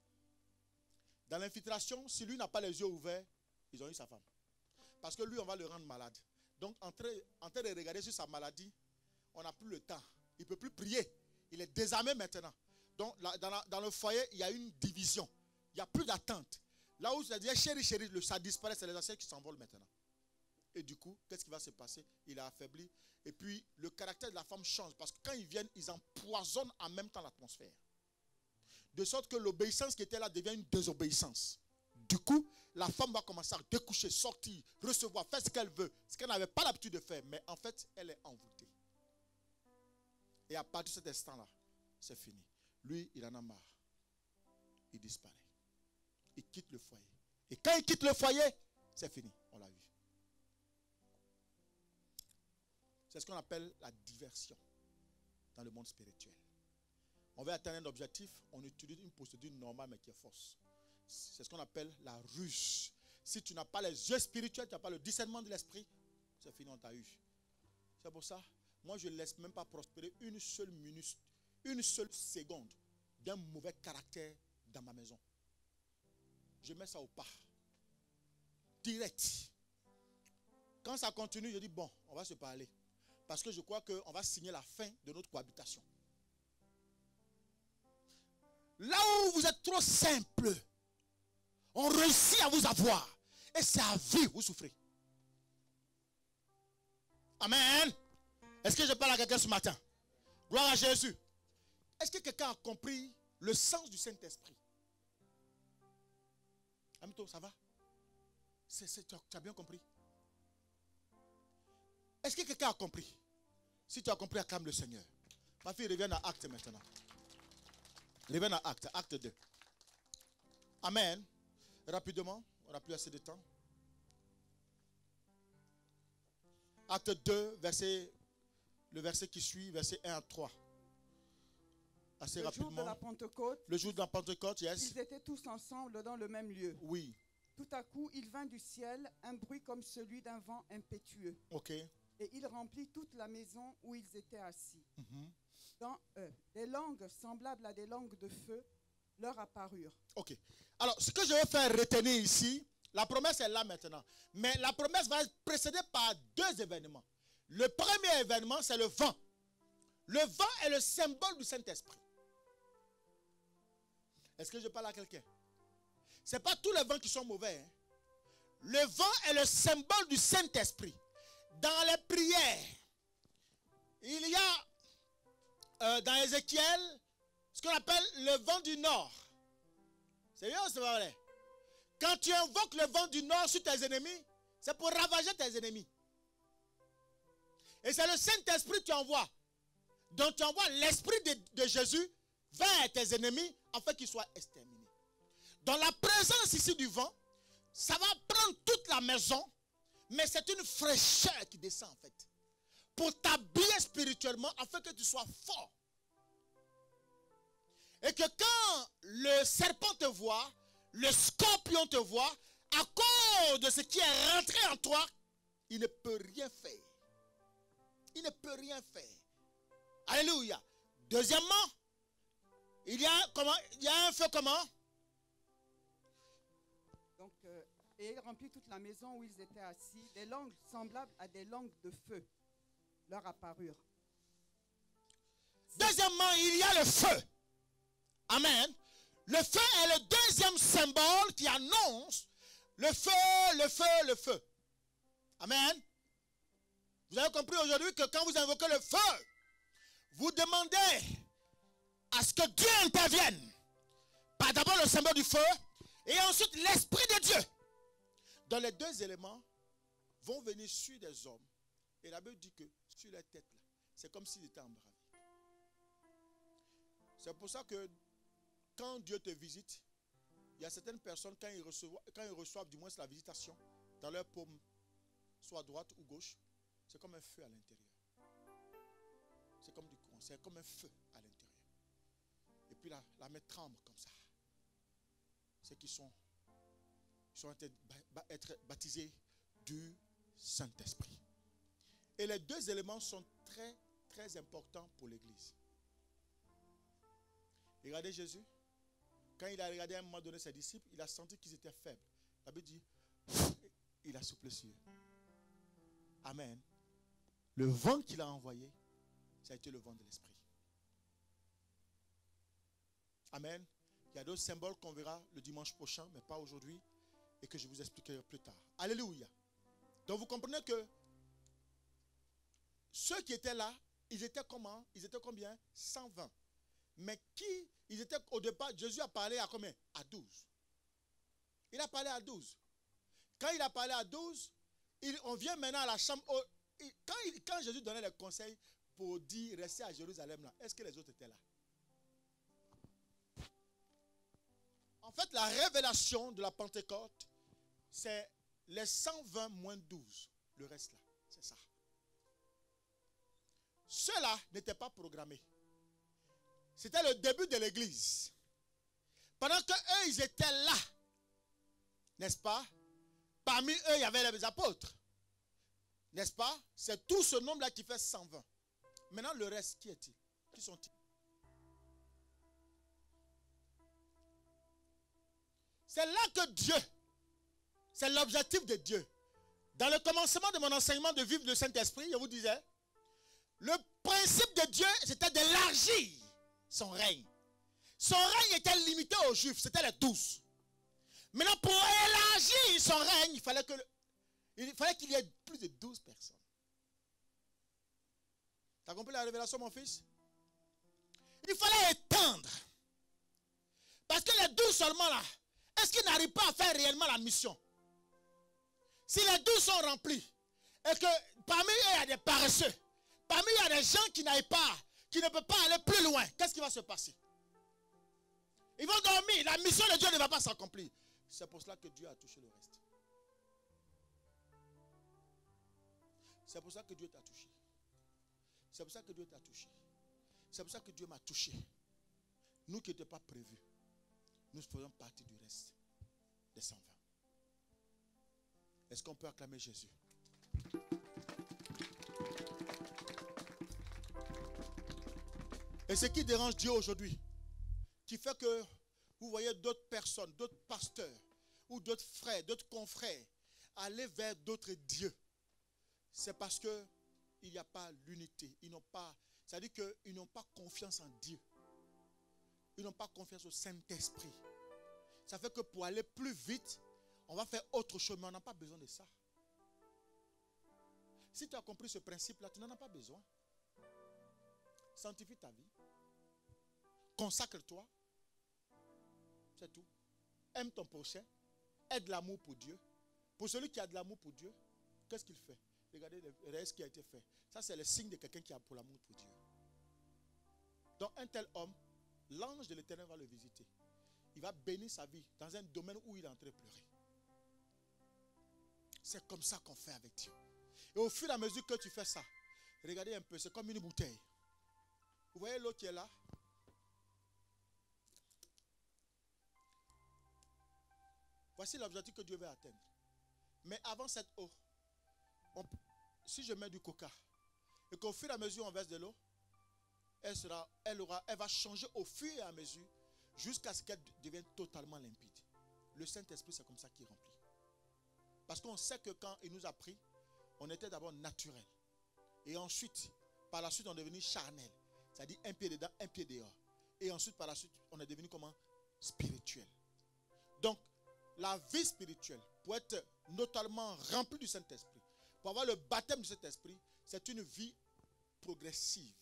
Speaker 1: Dans l'infiltration, si lui n'a pas les yeux ouverts, ils ont eu sa femme. Parce que lui, on va le rendre malade. Donc, en train de regarder sur sa maladie, on n'a plus le temps. Il ne peut plus prier. Il est désarmé maintenant. Donc, dans le foyer, il y a une division. Il n'y a plus d'attente. Là où ça dit chérie, chérie, ça disparaît, c'est les anciens qui s'envolent maintenant. Et du coup, qu'est-ce qui va se passer? Il a affaibli. Et puis, le caractère de la femme change. Parce que quand ils viennent, ils empoisonnent en même temps l'atmosphère. De sorte que l'obéissance qui était là devient une désobéissance. Du coup, la femme va commencer à découcher, sortir, recevoir, faire ce qu'elle veut. Ce qu'elle n'avait pas l'habitude de faire. Mais en fait, elle est envoûtée. Et à partir de cet instant-là, c'est fini. Lui, il en a marre. Il disparaît. Il quitte le foyer. Et quand il quitte le foyer, c'est fini. On l'a vu. C'est ce qu'on appelle la diversion dans le monde spirituel. On veut atteindre un objectif, on utilise une procédure normale mais qui est fausse. C'est ce qu'on appelle la ruse. Si tu n'as pas les yeux spirituels, tu n'as pas le discernement de l'esprit, c'est fini, on t'a eu. C'est pour ça, moi je ne laisse même pas prospérer une seule minute, une seule seconde d'un mauvais caractère dans ma maison. Je mets ça au pas. Direct. Quand ça continue, je dis bon, on va se parler. Parce que je crois qu'on va signer la fin de notre cohabitation. Là où vous êtes trop simple, On réussit à vous avoir. Et c'est à vie, vous souffrez. Amen. Est-ce que je parle à quelqu'un ce matin? Gloire à Jésus. Est-ce que quelqu'un a compris le sens du Saint-Esprit? Amito, ça va? Tu as bien compris? Est-ce que quelqu'un a compris? Si tu as compris, acclame le Seigneur. Ma fille, reviens à Acte maintenant. Reviens à Acte, Acte 2. Amen. Rapidement, on n'a plus assez de temps. Acte 2, le verset qui suit, verset 1 à 3. Assez rapidement.
Speaker 2: Le jour de la Pentecôte.
Speaker 1: Le jour de la Pentecôte, yes.
Speaker 2: Ils étaient tous ensemble dans le même lieu.
Speaker 1: Oui.
Speaker 2: Tout à coup, il vint du ciel un bruit comme celui d'un vent impétueux.
Speaker 1: Ok.
Speaker 2: Et il remplit toute la maison où ils étaient assis. Dans eux, des langues semblables à des langues de feu leur apparurent. Ok.
Speaker 1: Alors, ce que je vais faire retenir ici, la promesse est là maintenant. Mais la promesse va être précédée par deux événements. Le premier événement, c'est le vent. Le vent est le symbole du Saint-Esprit. Est-ce que je parle à quelqu'un? Ce n'est pas tous les vents qui sont mauvais. Hein? Le vent est le symbole du Saint-Esprit. Dans les prières, il y a dans Ézéchiel ce qu'on appelle le vent du nord. C'est bien ou c'est pas vrai? Quand tu invoques le vent du nord sur tes ennemis, c'est pour ravager tes ennemis. Et c'est le Saint-Esprit que tu envoies. Donc tu envoies l'Esprit de Jésus vers tes ennemis afin qu'ils soient exterminés. Dans la présence ici du vent, ça va prendre toute la maison, mais c'est une fraîcheur qui descend en fait. Pour t'habiller spirituellement afin que tu sois fort. Et que quand le serpent te voit, le scorpion te voit, à cause de ce qui est rentré en toi, il ne peut rien faire. Il ne peut rien faire. Alléluia. Deuxièmement, il y a un feu comment?
Speaker 2: Donc, et il remplit toute la maison où ils étaient assis. Des langues semblables à des langues de feu leur apparurent.
Speaker 1: Deuxièmement, il y a le feu. Amen. Le feu est le deuxième symbole qui annonce le feu, le feu, le feu. Amen. Vous avez compris aujourd'hui que quand vous invoquez le feu, vous demandez à ce que Dieu intervienne. Par d'abord le symbole du feu et ensuite l'Esprit de Dieu. Dans les deux éléments vont venir sur des hommes. Et la Bible dit que sur les têtes, c'est comme s'ils étaient embravé. C'est pour ça que quand Dieu te visite, il y a certaines personnes, quand ils reçoivent du moins la visitation, dans leur paume, soit droite ou gauche, c'est comme un feu à l'intérieur. C'est comme du courant, c'est comme un feu à l'intérieur. Et puis la main tremble comme ça. C'est qu'ils sont être baptisés du Saint-Esprit. Et les deux éléments sont très, très importants pour l'Église. Regardez Jésus. Quand il a regardé à un moment donné ses disciples, il a senti qu'ils étaient faibles. La Bible dit, il a soufflé sur eux. Amen. Le vent qu'il a envoyé, ça a été le vent de l'Esprit. Amen. Il y a d'autres symboles qu'on verra le dimanche prochain, mais pas aujourd'hui, et que je vous expliquerai plus tard. Alléluia. Donc vous comprenez que ceux qui étaient là, ils étaient comment? Ils étaient combien? 120. Mais ils étaient au départ, Jésus a parlé à combien? À 12. Il a parlé à 12. Quand il a parlé à 12, on vient maintenant à la chambre. Quand Jésus donnait les conseils pour dire restez à Jérusalem, là, est-ce que les autres étaient là? En fait, la révélation de la Pentecôte, c'est les 120 moins 12. Le reste là, c'est ça. Ceux-là n'étaient pas programmés. C'était le début de l'église. Pendant qu'eux, ils étaient là, n'est-ce pas? Parmi eux, il y avait les apôtres. N'est-ce pas? C'est tout ce nombre-là qui fait 120. Maintenant, le reste, qui est-il? Qui sont-ils? C'est là que Dieu, c'est l'objectif de Dieu. Dans le commencement de mon enseignement de vivre le Saint-Esprit, je vous disais, le principe de Dieu, c'était d'élargir son règne. Son règne était limité aux Juifs, c'était les 12. Maintenant, pour élargir son règne, il fallait qu'il y ait plus de 12 personnes. Tu as compris la révélation, mon fils? Il fallait étendre. Parce que les 12 seulement là, est-ce qu'ils n'arrivent pas à faire réellement la mission? Si les 12 sont remplis, et que parmi eux, il y a des paresseux, parmi eux, il y a des gens qui n'arrivent pas, qui ne peuvent pas aller plus loin, qu'est-ce qui va se passer? Ils vont dormir, la mission de Dieu ne va pas s'accomplir. C'est pour cela que Dieu a touché le reste. C'est pour ça que Dieu t'a touché. C'est pour ça que Dieu t'a touché. C'est pour ça que Dieu m'a touché. Nous qui n'étions pas prévus, nous faisons partie du reste des 120. Est-ce qu'on peut acclamer Jésus? Et ce qui dérange Dieu aujourd'hui, qui fait que vous voyez d'autres personnes, d'autres pasteurs, ou d'autres frères, d'autres confrères, aller vers d'autres dieux, c'est parce qu'il n'y a pas l'unité. C'est-à-dire qu'ils n'ont pas confiance en Dieu. Ils n'ont pas confiance au Saint-Esprit. Ça fait que pour aller plus vite, on va faire autre chose, mais on n'a pas besoin de ça. Si tu as compris ce principe-là, tu n'en as pas besoin. Sanctifie ta vie. Consacre-toi. C'est tout. Aime ton prochain. Aie de l'amour pour Dieu. Pour celui qui a de l'amour pour Dieu, qu'est-ce qu'il fait? Regardez le reste qui a été fait. Ça, c'est le signe de quelqu'un qui a pour l'amour pour Dieu. Donc, un tel homme, l'ange de l'Éternel va le visiter. Il va bénir sa vie dans un domaine où il est en train de pleurer. C'est comme ça qu'on fait avec Dieu. Et au fur et à mesure que tu fais ça, regardez un peu, c'est comme une bouteille. Vous voyez l'eau qui est là? Voici l'objectif que Dieu veut atteindre. Mais avant cette eau, si je mets du coca, et qu'au fur et à mesure on verse de l'eau, elle va changer au fur et à mesure, jusqu'à ce qu'elle devienne totalement limpide. Le Saint-Esprit, c'est comme ça qu'il remplit. Parce qu'on sait que quand il nous a pris, on était d'abord naturel. Et ensuite, par la suite, on est devenu charnel. C'est-à-dire un pied dedans, un pied dehors. Et ensuite, par la suite, on est devenu comment? Spirituel. Donc, la vie spirituelle, pour être notamment remplie du Saint-Esprit, pour avoir le baptême du Saint-Esprit, c'est une vie progressive.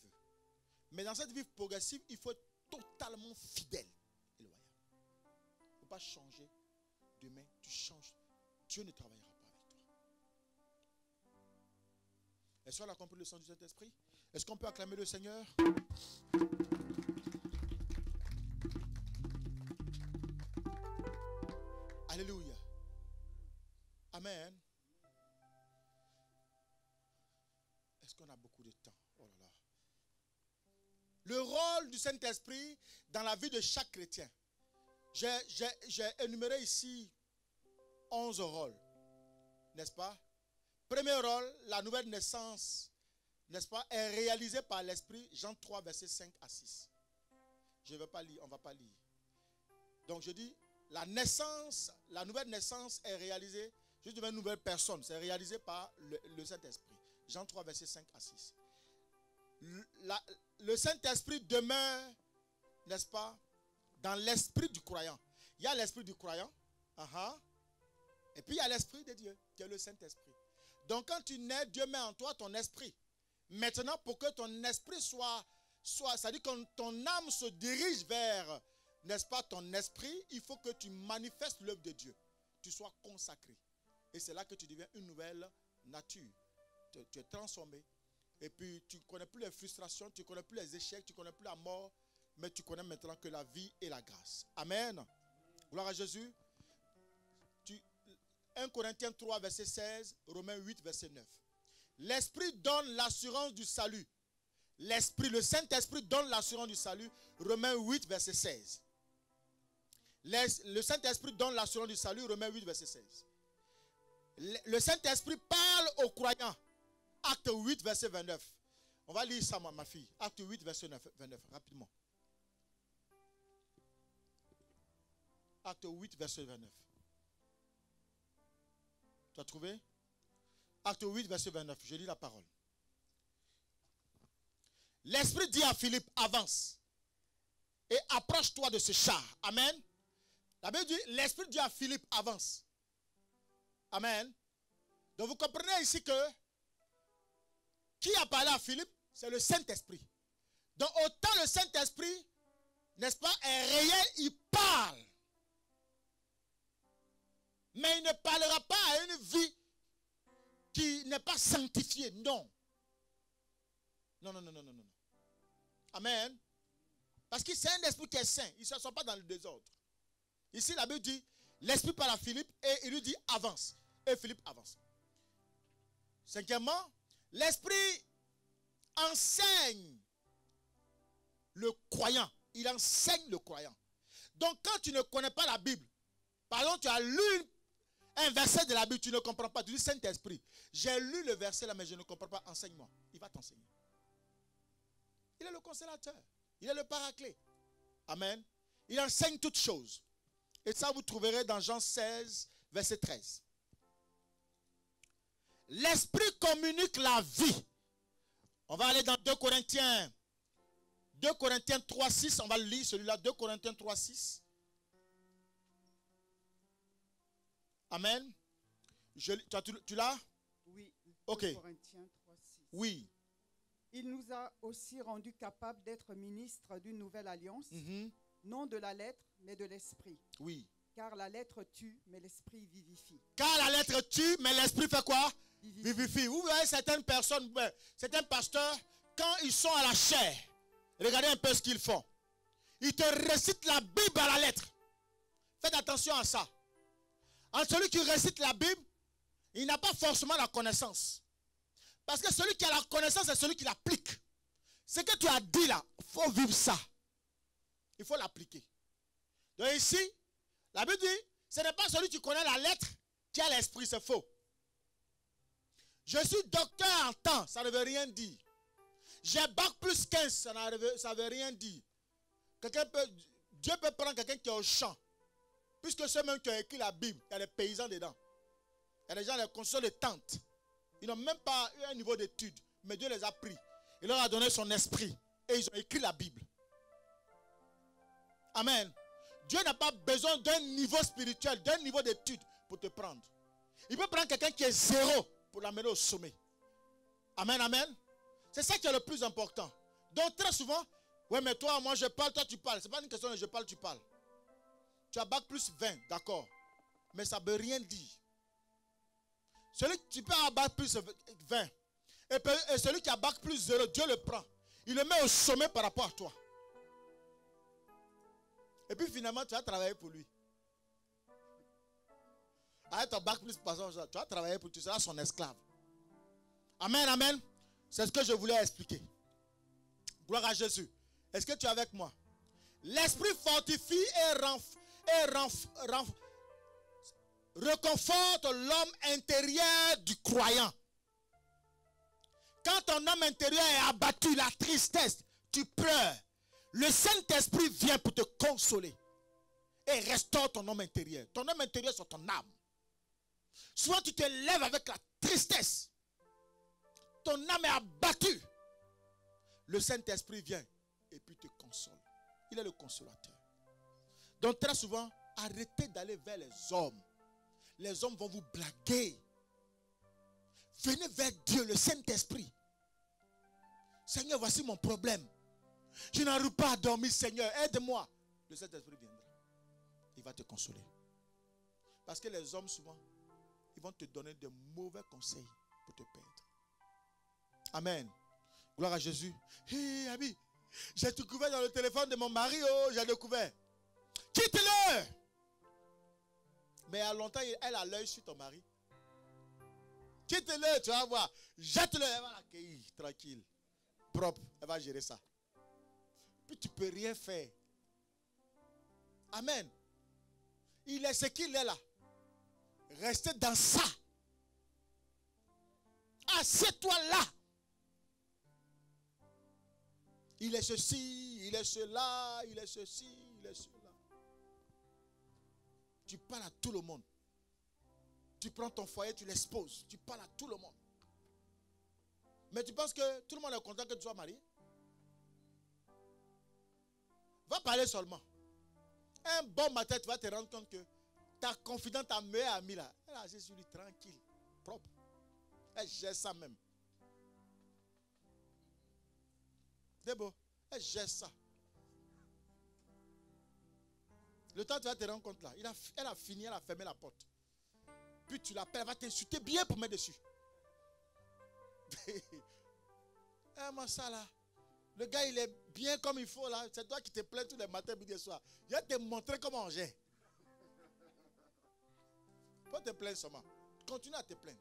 Speaker 1: Mais dans cette vie progressive, il faut être totalement fidèle et loyal. Il ne faut pas changer. Demain, tu changes. Dieu ne travaillera pas avec toi. Est-ce qu'on a compris le sens du Saint-Esprit? Est-ce qu'on peut acclamer le Seigneur? Alléluia. Amen. Est-ce qu'on a beaucoup de temps? Oh là là. Le rôle du Saint-Esprit dans la vie de chaque chrétien. J'ai énuméré ici 11 rôles. N'est-ce pas? Premier rôle, la nouvelle naissance, n'est-ce pas, est réalisée par l'Esprit. Jean 3, versets 5 à 6. Je ne vais pas lire, on ne va pas lire. Donc je dis, la nouvelle naissance est réalisée, je deviens une nouvelle personne, c'est réalisé par le Saint-Esprit. Jean 3, versets 5 à 6. Le Saint-Esprit demeure, n'est-ce pas, dans l'esprit du croyant. Il y a l'esprit du croyant, et puis il y a l'esprit de Dieu, qui est le Saint-Esprit. Donc quand tu nais, Dieu met en toi ton esprit. Maintenant, pour que ton esprit soit c'est-à-dire que ton âme se dirige vers, n'est-ce pas, ton esprit, il faut que tu manifestes l'œuvre de Dieu. Tu sois consacré. Et c'est là que tu deviens une nouvelle nature. Tu es transformé. Et puis tu ne connais plus les frustrations, tu ne connais plus les échecs, tu ne connais plus la mort, mais tu connais maintenant que la vie et la grâce. Amen. Gloire à Jésus. 1 Corinthiens 3, verset 16, Romains 8, verset 9. L'Esprit donne l'assurance du salut. Le Saint-Esprit donne l'assurance du salut. Romains 8, verset 16. Le Saint-Esprit donne l'assurance du salut. Romains 8, verset 16. Le Saint-Esprit parle aux croyants. Acte 8, verset 29. On va lire ça, ma fille. Acte 8, verset 29, rapidement. Acte 8, verset 29. Tu as trouvé? Acte 8, verset 29. Je lis la parole. L'Esprit dit à Philippe, avance et approche-toi de ce char. Amen. La Bible dit, l'Esprit dit à Philippe, avance. Amen. Donc vous comprenez ici que qui a parlé à Philippe? C'est le Saint-Esprit. Donc autant le Saint-Esprit, n'est-ce pas, est réel, il parle. Mais il ne parlera pas à une vie qui n'est pas sanctifiée. Non. Non, non, non, non, non, non. Amen. Parce que c'est un esprit qui est saint. Il ne se sent pas dans le désordre. Ici, la Bible dit, l'Esprit parle à Philippe et il lui dit, avance. Et Philippe avance. Cinquièmement, l'Esprit enseigne le croyant. Il enseigne le croyant. Donc, quand tu ne connais pas la Bible, par exemple, tu as lu un verset de la Bible, tu ne comprends pas. Tu dis, Saint-Esprit, j'ai lu le verset là, mais je ne comprends pas. Enseigne-moi. Il va t'enseigner. Il est le consolateur. Il est le paraclet. Amen. Il enseigne toutes choses. Et ça, vous trouverez dans Jean 16, verset 13. L'Esprit communique la vie. On va aller dans 2 Corinthiens 3, 6. On va le lire, celui-là. 2 Corinthiens 3, 6. Amen. Tu l'as?
Speaker 2: Oui.
Speaker 1: Ok.
Speaker 2: 2 Corinthiens 3, 6.
Speaker 1: Oui.
Speaker 2: Il nous a aussi rendus capables d'être ministres d'une nouvelle alliance, non de la lettre, mais de l'esprit.
Speaker 1: Oui.
Speaker 2: Car la lettre tue, mais l'esprit vivifie.
Speaker 1: Car la lettre tue, mais l'esprit fait quoi?
Speaker 2: Vivifie.
Speaker 1: Vivifie. Vous voyez certaines personnes, certains pasteurs, quand ils sont à la chair, regardez un peu ce qu'ils font. Ils te récitent la Bible à la lettre. Faites attention à ça. Entre celui qui récite la Bible, il n'a pas forcément la connaissance. Parce que celui qui a la connaissance, c'est celui qui l'applique. Ce que tu as dit là, il faut vivre ça. Il faut l'appliquer. Donc ici, la Bible dit, ce n'est pas celui qui connaît la lettre qui a l'esprit, c'est faux. Je suis docteur en temps, ça ne veut rien dire. J'ai bac plus 15, ça ne veut rien dire. Dieu peut prendre quelqu'un qui est au champ. Puisque ceux même qui ont écrit la Bible, il y a des paysans dedans. Il y a des gens qui construisent des tentes. Ils n'ont même pas eu un niveau d'étude. Mais Dieu les a pris. Il leur a donné son esprit. Et ils ont écrit la Bible. Amen. Dieu n'a pas besoin d'un niveau spirituel, d'un niveau d'étude pour te prendre. Il peut prendre quelqu'un qui est zéro pour l'amener au sommet. Amen, amen. C'est ça qui est le plus important. Donc très souvent, ouais mais toi, moi je parle, toi tu parles. Ce n'est pas une question de je parle, tu parles. Tu as bac plus 20, d'accord. Mais ça ne veut rien dire. Celui qui peut avoir bac plus 20. Et celui qui a bac plus 0, Dieu le prend. Il le met au sommet par rapport à toi. Et puis finalement, tu vas travailler pour lui. Avec ton bac plus, tu vas travailler pour lui. Tu seras son esclave. Amen, amen. C'est ce que je voulais expliquer. Gloire à Jésus. Est-ce que tu es avec moi? L'esprit fortifie et reconforte l'homme intérieur du croyant. Quand ton homme intérieur est abattu, la tristesse, tu pleures. Le Saint-Esprit vient pour te consoler et restaure ton homme intérieur. Ton homme intérieur, c'est ton âme. Souvent, tu te lèves avec la tristesse. Ton âme est abattue. Le Saint-Esprit vient et puis te console. Il est le consolateur. Donc, très souvent, arrêtez d'aller vers les hommes. Les hommes vont vous blaguer. Venez vers Dieu, le Saint-Esprit. Seigneur, voici mon problème. Je n'arrive pas à dormir, Seigneur, aide-moi. Le Saint-Esprit viendra. Il va te consoler. Parce que les hommes, souvent, ils vont te donner de mauvais conseils pour te perdre. Amen. Gloire à Jésus. Hé, ami, j'ai découvert dans le téléphone de mon mari, oh, j'ai découvert. Quitte-le. Mais à longtemps, elle a l'œil sur ton mari. Quitte-le, tu vas voir. Jette-le, elle va l'accueillir, tranquille. Propre, elle va gérer ça. Puis tu ne peux rien faire. Amen. Il est ce qu'il est là. Restez dans ça. Assieds-toi là. Il est ceci, il est cela, il est ceci, il est cela. Tu parles à tout le monde. Tu prends ton foyer, tu l'exposes. Tu parles à tout le monde. Mais tu penses que tout le monde est content que tu sois marié? Va parler seulement. un bon matin, tu vas te rendre compte que ta confidente, ta meilleure amie là, elle a agi sur lui tranquille, propre. Elle gère ça même. C'est beau. Elle gère ça. Le temps, tu vas te rendre compte là. Elle a fini, elle a fermé la porte. Puis tu l'appelles, elle va t'insulter bien pour mettre dessus. Moi ça là. Le gars il est bien comme il faut là. C'est toi qui te plains tous les matins, midi et soir. Je vais te montrer comment on gère. Faut te plaindre seulement. Continue à te plaindre.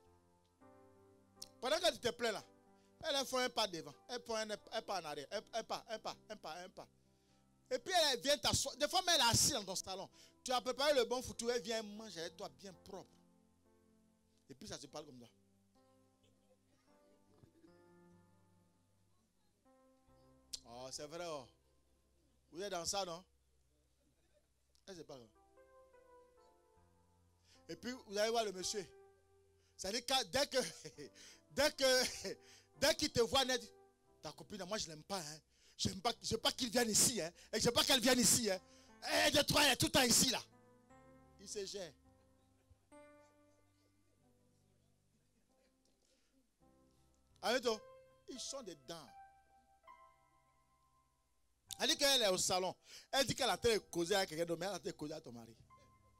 Speaker 1: Pendant que tu te plains là, elle fait un pas devant. Elle prend un pas en arrière. Un pas. Et puis elle vient t'asseoir. Des fois, même elle est assise dans ton salon. Tu as préparé le bon foutu, elle vient manger avec toi bien propre. Et puis ça se parle comme ça. Oh, c'est vrai. Oh. Vous êtes dans ça, non? Elle se parle. Et puis vous allez voir le monsieur. Ça dit que dès qu'il te voit net, ta copine, moi je l'aime pas. Hein. Je n'aime pas qu'il vienne ici. Hein. Et je n'aime pas qu'elle vienne ici. Hein. Et de toi, elle est tout le temps ici là. Il se gère. Arrête-toi. Ils sont dedans. Elle dit qu'elle est au salon. Elle dit qu'elle a été causée avec quelqu'un d'autre, mais elle a été causée avec ton mari.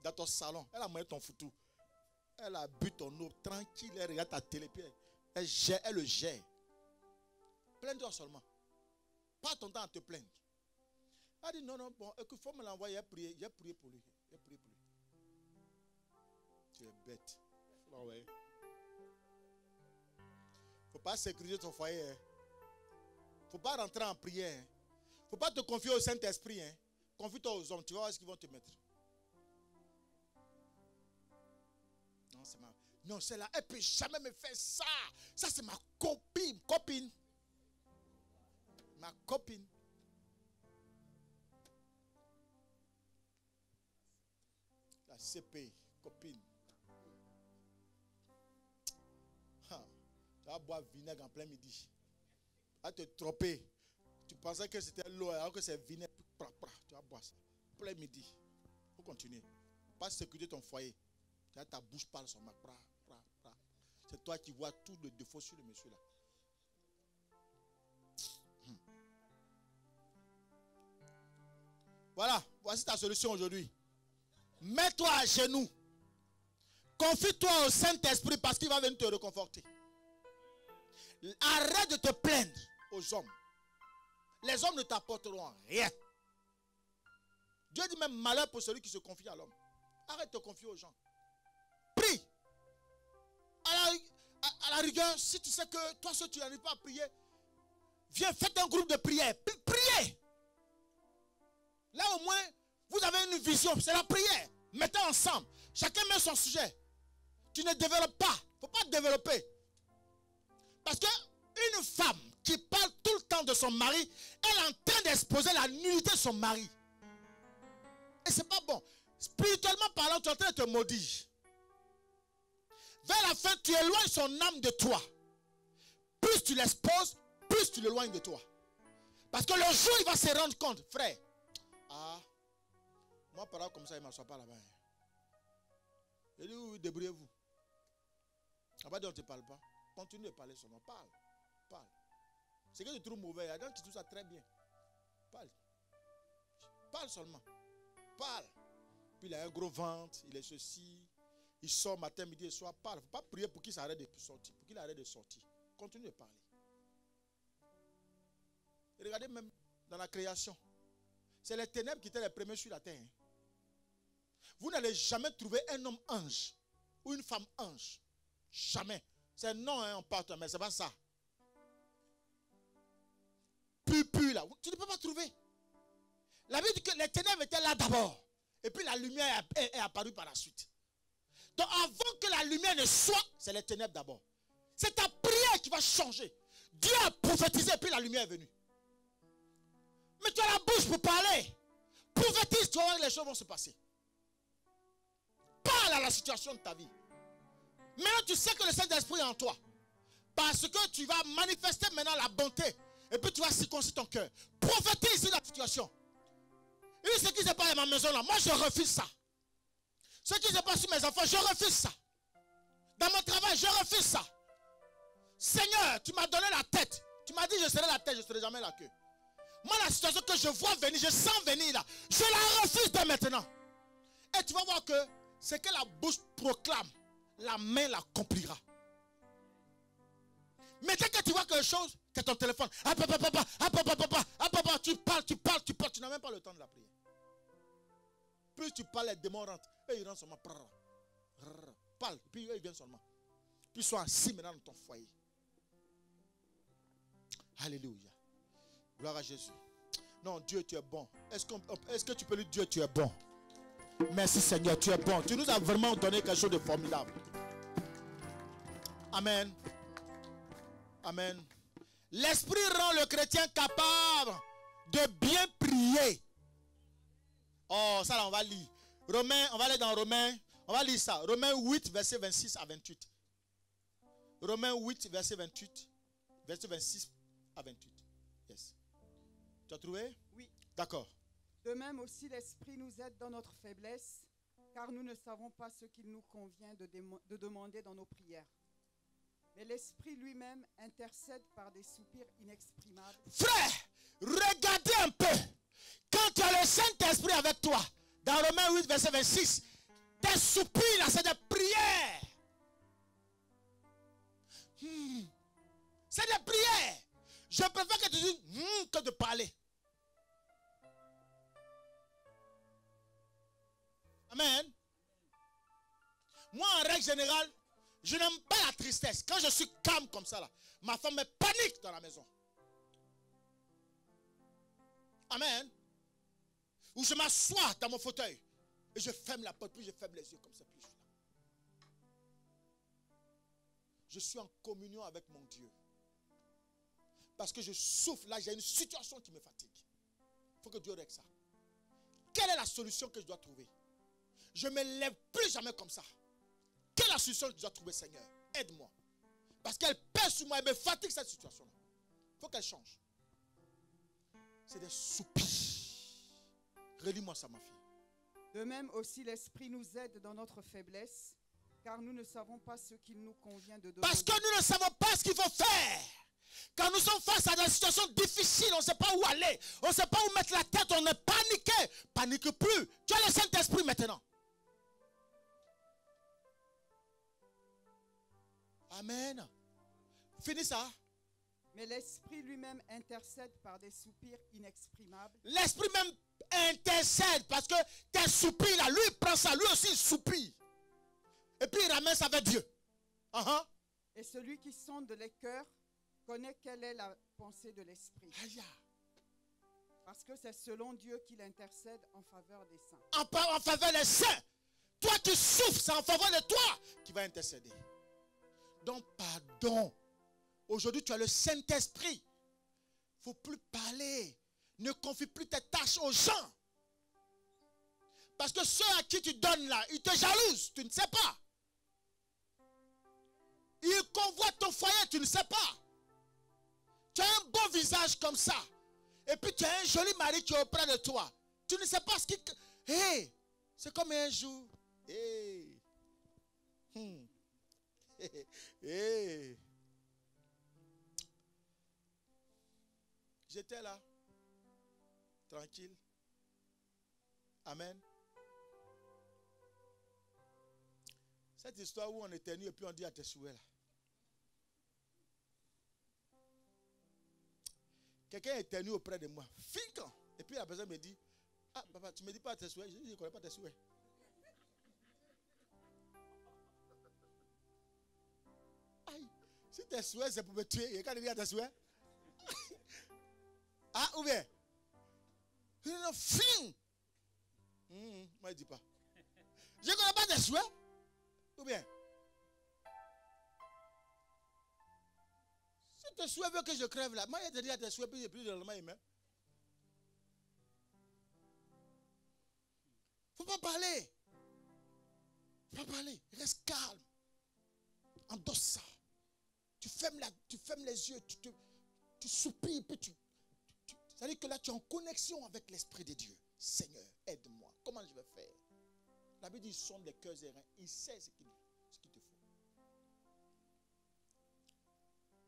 Speaker 1: Dans ton salon. Elle a moyen ton foutu. Elle a bu ton eau tranquille. Elle regarde ta télé. Puis elle le gère. Plains-toi seulement. Pas ton temps à te plaindre. Elle dit non, bon, il faut me l'envoyer. J'ai prié pour lui. Tu es bête. Il faut l'envoyer. Il ne faut pas sécuriser ton foyer. Il ne faut pas rentrer en prière. Il ne faut pas te confier au Saint-Esprit. Hein. Confie-toi aux hommes. Tu vas voir ce qu'ils vont te mettre. Non, c'est ma... Non, c'est là. Elle ne peut jamais me faire ça. Ça, c'est ma copine. Ma copine. La CP, copine. Tu vas boire vinaigre en plein midi. Tu vas te tromper. Tu pensais que c'était l'eau, alors que c'est vinaigre. Tu vas boire ça. Plein midi. Il faut continuer. Pas sécuriser ton foyer. Ta bouche parle sur ma. C'est toi qui vois tout le défaut sur le monsieur là. Voilà, voici ta solution aujourd'hui. Mets-toi à genoux. Confie-toi au Saint-Esprit parce qu'il va venir te réconforter. Arrête de te plaindre aux hommes. Les hommes ne t'apporteront rien. Dieu dit même malheur pour celui qui se confie à l'homme. Arrête de te confier aux gens. Prie. À la rigueur, si tu sais que toi seul tu n'arrives pas à prier, viens, faites un groupe de prière. Priez. Là au moins, vous avez une vision, c'est la prière. Mettez ensemble. Chacun met son sujet. Tu ne développes pas. Il ne faut pas développer. Parce qu'une femme qui parle tout le temps de son mari, elle est en train d'exposer la nullité de son mari. Et ce n'est pas bon. Spirituellement parlant, tu es en train de te maudire. Vers la fin, tu éloignes son âme de toi. Plus tu l'exposes, plus tu l'éloignes de toi. Parce que le jour où il va se rendre compte, frère, moi, par là, comme ça, il ne m'assoit pas là-bas. Il dit, oui, débrouillez-vous. On va dire, on ne te parle pas. Continue de parler seulement. Parle. C'est que tu trouves mauvais. Il y a des gens qui trouvent ça très bien. Parle seulement. Parle. Puis il a un gros ventre, il est ceci. Il sort matin, midi et soir. Parle. Il ne faut pas prier pour qu'il s'arrête de sortir. Pour qu'il arrête de sortir. Continue de parler. Et regardez même dans la création. C'est les ténèbres qui étaient les premiers sur la terre. Vous n'allez jamais trouver un homme ange ou une femme ange. Jamais. C'est non, hein, on parle, mais c'est pas ça. Pupu là. Tu ne peux pas trouver. La Bible dit que les ténèbres étaient là d'abord. Et puis la lumière est apparue par la suite. Donc avant que la lumière ne soit, c'est les ténèbres d'abord. C'est ta prière qui va changer. Dieu a prophétisé et puis la lumière est venue. Mais tu as la bouche pour parler. Prophétise, tu vas voir que les choses vont se passer. Parle à la situation de ta vie. Maintenant, tu sais que le Saint-Esprit est en toi. Parce que tu vas manifester maintenant la bonté. Et puis tu vas circoncire ton cœur. Prophétise la situation. Il dit, ce qui se passe à ma maison là, moi je refuse ça. Ce qui se passe sur mes enfants, je refuse ça. Dans mon travail, je refuse ça. Seigneur, tu m'as donné la tête. Tu m'as dit, je serai la tête, je ne serai jamais la queue. Moi, la situation que je vois venir, je sens venir là, je la refuse dès maintenant. Et tu vas voir que ce que la bouche proclame, la main l'accomplira. Mais dès que tu vois quelque chose, que ton téléphone, tu parles, tu n'as même pas le temps de la prière. Plus tu parles, les démons rentrent. Et ils rentrent seulement. Parle, puis eux, ils viennent seulement. Puis ils sont assis maintenant dans ton foyer. Alléluia. Gloire à Jésus. Non, Dieu, tu es bon. Est-ce que tu peux lui dire, Dieu, tu es bon? Merci Seigneur, tu es bon. Tu nous as vraiment donné quelque chose de formidable. Amen. Amen. L'esprit rend le chrétien capable de bien prier. Oh, ça là, on va lire. Romains, on va aller dans Romains. On va lire ça. Romains 8, verset 26 à 28. Romains 8, verset 28. Verset 26 à 28. Yes. Tu as trouvé?
Speaker 2: Oui.
Speaker 1: D'accord.
Speaker 2: De même aussi, l'Esprit nous aide dans notre faiblesse, car nous ne savons pas ce qu'il nous convient de demander dans nos prières. Mais l'Esprit lui-même intercède par des soupirs inexprimables.
Speaker 1: Frère, regardez un peu. Quand tu as le Saint-Esprit avec toi, dans Romains 8, verset 26, tes soupirs là, c'est des prières. C'est des prières. Je préfère que tu dises que de parler. Amen. Moi, en règle générale, je n'aime pas la tristesse. Quand je suis calme comme ça, là, ma femme me panique dans la maison. Amen. Ou je m'assois dans mon fauteuil et je ferme la porte, puis je ferme les yeux comme ça, puis je suis là. Je suis en communion avec mon Dieu. Parce que je souffre, là j'ai une situation qui me fatigue. Il faut que Dieu règle ça. Quelle est la solution que je dois trouver? Je ne me lève plus jamais comme ça. Quelle est la solution que je dois trouver, Seigneur? Aide-moi. Parce qu'elle pèse sur moi et me fatigue cette situation-là. Il faut qu'elle change. C'est des soupirs. Relis-moi ça, ma fille.
Speaker 2: De même aussi, l'Esprit nous aide dans notre faiblesse, car nous ne savons pas ce qu'il nous convient de demander.
Speaker 1: Parce que nous ne savons pas ce qu'il faut faire. Quand nous sommes face à des situations difficiles, on ne sait pas où aller. On ne sait pas où mettre la tête, on est paniqué. Panique plus. Tu as le Saint-Esprit maintenant. Amen. Finis ça.
Speaker 2: Mais l'Esprit lui-même intercède par des soupirs inexprimables.
Speaker 1: L'Esprit même intercède parce que tes soupirs là, lui il prend ça, lui aussi il soupire. Et puis il ramène ça avec Dieu.
Speaker 2: Et celui qui sonde les cœurs connaît quelle est la pensée de l'Esprit. Parce que c'est selon Dieu qu'il intercède en faveur des saints.
Speaker 1: En faveur des saints. Toi qui souffres, c'est en faveur de toi qui va intercéder. Donc pardon. Aujourd'hui tu as le Saint-Esprit. Il ne faut plus parler. Ne confie plus tes tâches aux gens. Parce que ceux à qui tu donnes là, ils te jalousent. Tu ne sais pas. Ils convoitent ton foyer, tu ne sais pas. Tu as un beau visage comme ça. Et puis tu as un joli mari qui est auprès de toi. Tu ne sais pas ce qui... Hey, c'est comme un jour. Hey. Hey. J'étais là. Tranquille. Amen. Cette histoire où on éternue et puis on dit à tes souhaits là. Quelqu'un éternue auprès de moi. Fincan. Et puis la personne me dit, ah papa, tu ne me dis pas tes souhaits. Je dis, je ne connais pas tes souhaits. Aïe. Si tes souhaits c'est pour me tuer, et quand il dit à tes souhaits. Ah, ou bien. Fin. Moi, je ne dis pas. Je ne connais pas tes souhaits. Ou bien. Si tes souhaits veulent que je crève là, moi, je te dis à tes souhaits, puis j'ai plus de lendemain, il meurt. Il ne faut pas parler. Il ne faut pas parler. Reste calme. Endosse ça. Tu fermes les yeux, tu soupires, puis tu... C'est-à-dire que là, tu es en connexion avec l'Esprit de Dieu. Seigneur, aide-moi. Comment je vais faire? La Bible dit, il sonde les cœurs et reins. Il sait ce qu'il te faut.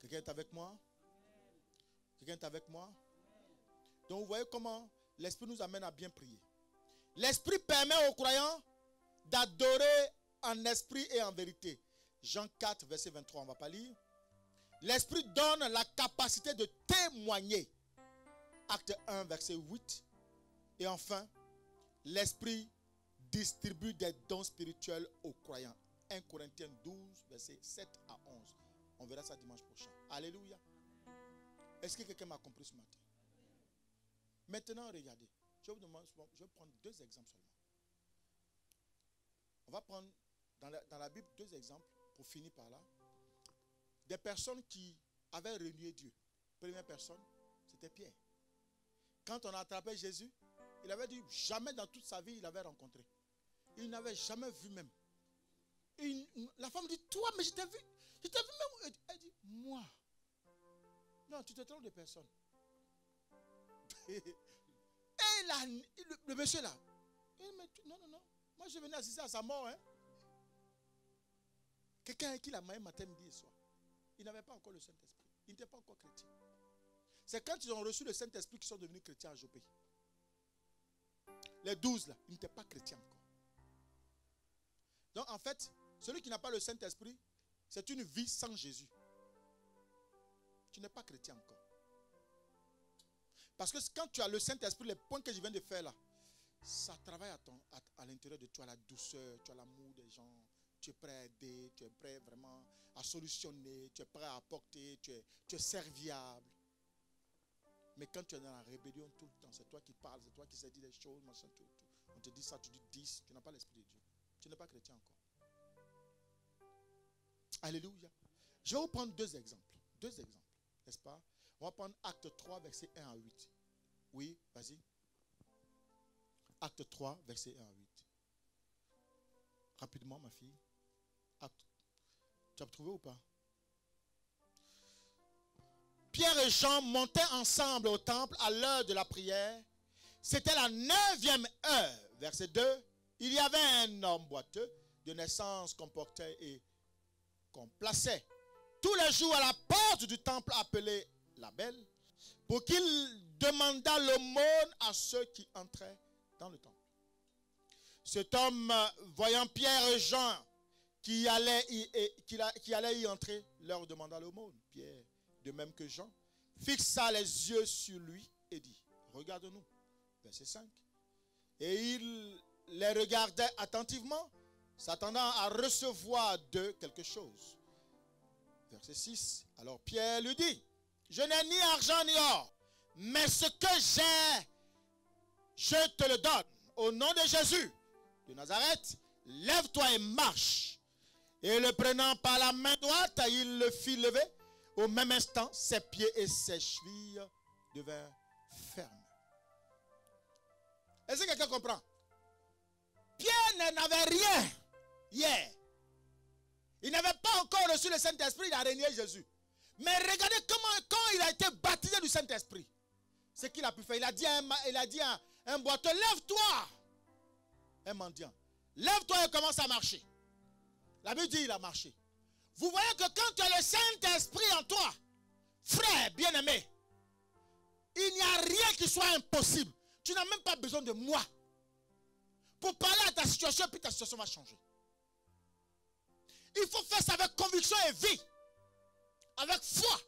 Speaker 1: Quelqu'un est avec moi? Quelqu'un est avec moi? Donc vous voyez comment l'Esprit nous amène à bien prier. L'Esprit permet aux croyants d'adorer en esprit et en vérité. Jean 4, verset 23, on ne va pas lire. L'Esprit donne la capacité de témoigner. Acte 1, verset 8. Et enfin, l'Esprit distribue des dons spirituels aux croyants. 1 Corinthiens 12, verset 7 à 11. On verra ça dimanche prochain. Alléluia. Est-ce que quelqu'un m'a compris ce matin? Maintenant, regardez. Je vais prendre deux exemples seulement. On va prendre dans la Bible deux exemples pour finir par là. Des personnes qui avaient renié Dieu. Première personne, c'était Pierre. Quand on a attrapé Jésus, il avait dit jamais dans toute sa vie il avait rencontré. Il n'avait jamais vu même. La femme dit, toi, mais je t'ai vu même. Elle dit, moi. Non, tu te trompes de personne. Et là, le monsieur là, non. Moi je venais assister à sa mort. Hein. Quelqu'un avec qui la main matin, midi et soir. Il n'avait pas encore le Saint-Esprit. Il n'était pas encore chrétien. C'est quand ils ont reçu le Saint-Esprit qu'ils sont devenus chrétiens à Jopé. Les 12 là, ils n'étaient pas chrétiens encore. Donc en fait, celui qui n'a pas le Saint-Esprit, c'est une vie sans Jésus. Tu n'es pas chrétien encore. Parce que quand tu as le Saint-Esprit, les points que je viens de faire là, ça travaille à l'intérieur de toi, la douceur, tu as l'amour des gens, tu es prêt à aider, tu es prêt vraiment à solutionner, tu es prêt à apporter, tu es serviable. Mais quand tu es dans la rébellion tout le temps, c'est toi qui parles, c'est toi qui sais dire des choses, machin, tout. On te dit ça, tu dis 10, tu n'as pas l'Esprit de Dieu. Tu n'es pas chrétien encore. Alléluia. Je vais vous prendre deux exemples, n'est-ce pas? On va prendre Acte 3, verset 1 à 8. Oui, vas-y. Acte 3, verset 1 à 8. Rapidement, ma fille. Acte. Tu as trouvé ou pas? Pierre et Jean montaient ensemble au temple à l'heure de la prière. C'était la 9e heure. Verset 2. Il y avait un homme boiteux de naissance qu'on portait et qu'on plaçait tous les jours à la porte du temple appelé la Belle, pour qu'il demandât l'aumône à ceux qui entraient dans le temple. Cet homme, voyant Pierre et Jean qui allaient y entrer, leur demanda l'aumône. Pierre, de même que Jean, fixa les yeux sur lui et dit, regarde-nous. Verset 5. Et il les regardait attentivement, s'attendant à recevoir d'eux quelque chose. Verset 6. Alors Pierre lui dit, je n'ai ni argent ni or, mais ce que j'ai, je te le donne. Au nom de Jésus de Nazareth, lève-toi et marche. Et le prenant par la main droite, il le fit lever. Au même instant, ses pieds et ses chevilles devinrent fermes. Est-ce que quelqu'un comprend? Pierre n'avait rien hier. Il n'avait pas encore reçu le Saint-Esprit, il a renié Jésus. Mais regardez comment, quand il a été baptisé du Saint-Esprit, ce qu'il a pu faire. Il a dit à un boiteux, lève-toi. Un mendiant, lève-toi et commence à marcher. La Bible dit, il a marché. Vous voyez que quand tu as le Saint-Esprit en toi, frère bien-aimé, il n'y a rien qui soit impossible. Tu n'as même pas besoin de moi pour parler à ta situation, puis ta situation va changer. Il faut faire ça avec conviction et vie. Avec foi.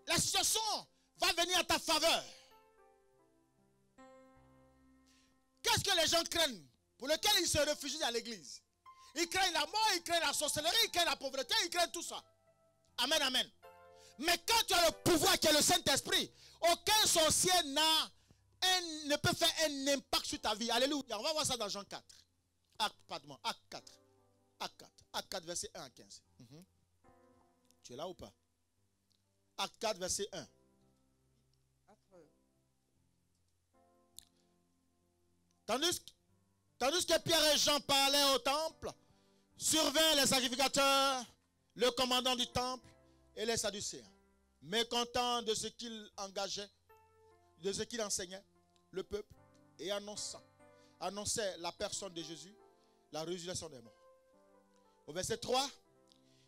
Speaker 1: La situation va venir à ta faveur. Qu'est-ce que les gens craignent? Pour lesquels ils se réfugient à l'église. Ils craignent la mort, ils craignent la sorcellerie, ils craignent la pauvreté, ils craignent tout ça. Amen, amen. Mais quand tu as le pouvoir qui est le Saint-Esprit, aucun sorcier ne peut faire un impact sur ta vie. Alléluia. On va voir ça dans Jean 4. Acte 4. Acte 4, verset 1 à 15. Tu es là ou pas? Acte 4, verset 1. Tandis que Pierre et Jean parlaient au temple, survinrent les sacrificateurs, le commandant du temple et les sadducéens. Mécontents de ce qu'il engageait, de ce qu'il enseignait, le peuple, et annonçait la personne de Jésus, la résurrection des morts. Au verset 3,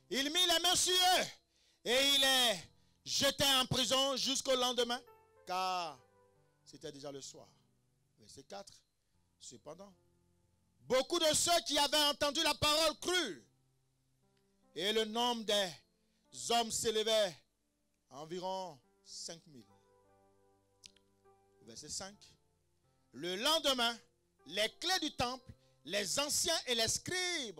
Speaker 1: il mit les mains sur eux et il les jetait en prison jusqu'au lendemain, car c'était déjà le soir. Verset 4, cependant, beaucoup de ceux qui avaient entendu la parole crurent, et le nombre des hommes s'élevait à environ 5000. Verset 5. Le lendemain, les clés du temple, les anciens et les scribes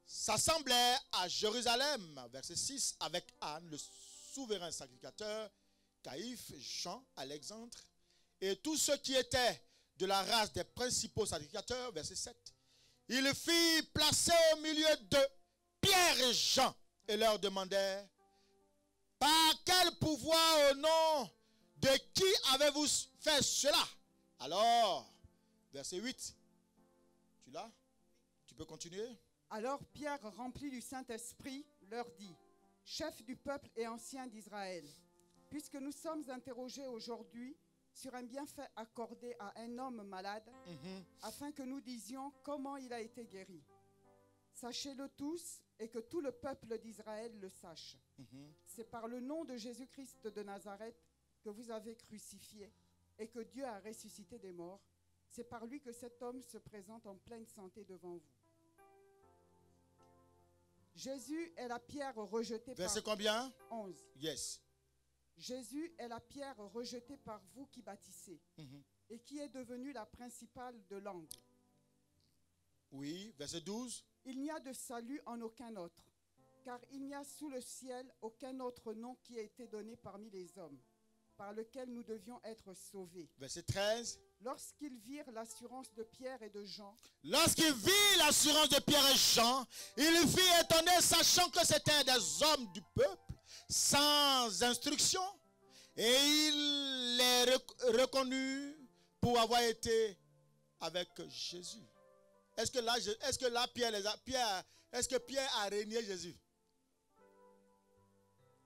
Speaker 1: s'assemblèrent à Jérusalem. Verset 6. Avec Anne, le souverain sacrificateur, Caïphe, Jean, Alexandre, et tous ceux qui étaient de la race des principaux sacrificateurs. Verset 7. Il fit placer au milieu d'eux Pierre et Jean et leur demandèrent: par quel pouvoir, au nom de qui avez-vous fait cela? Alors, verset 8, tu l'as? Tu peux continuer?
Speaker 2: Alors Pierre, rempli du Saint-Esprit, leur dit: chef du peuple et ancien d'Israël, puisque nous sommes interrogés aujourd'hui sur un bienfait accordé à un homme malade, afin que nous disions comment il a été guéri. Sachez-le tous, et que tout le peuple d'Israël le sache. C'est par le nom de Jésus-Christ de Nazareth que vous avez crucifié et que Dieu a ressuscité des morts. C'est par lui que cet homme se présente en pleine santé devant vous. Jésus est la pierre rejetée
Speaker 1: Verset
Speaker 2: par...
Speaker 1: combien?
Speaker 2: 11.
Speaker 1: Yes.
Speaker 2: Jésus est la pierre rejetée par vous qui bâtissez et qui est devenue la principale de l'angle.
Speaker 1: Oui, verset 12.
Speaker 2: Il n'y a de salut en aucun autre, car il n'y a sous le ciel aucun autre nom qui ait été donné parmi les hommes, par lequel nous devions être sauvés.
Speaker 1: Verset 13.
Speaker 2: Lorsqu'ils virent l'assurance de Pierre et de Jean,
Speaker 1: Lorsqu'il vit l'assurance de Pierre et Jean, il fut étonné, sachant que c'était des hommes du peuple, sans instruction, et il les reconnut pour avoir été avec Jésus. Est-ce que Pierre a régné Jésus?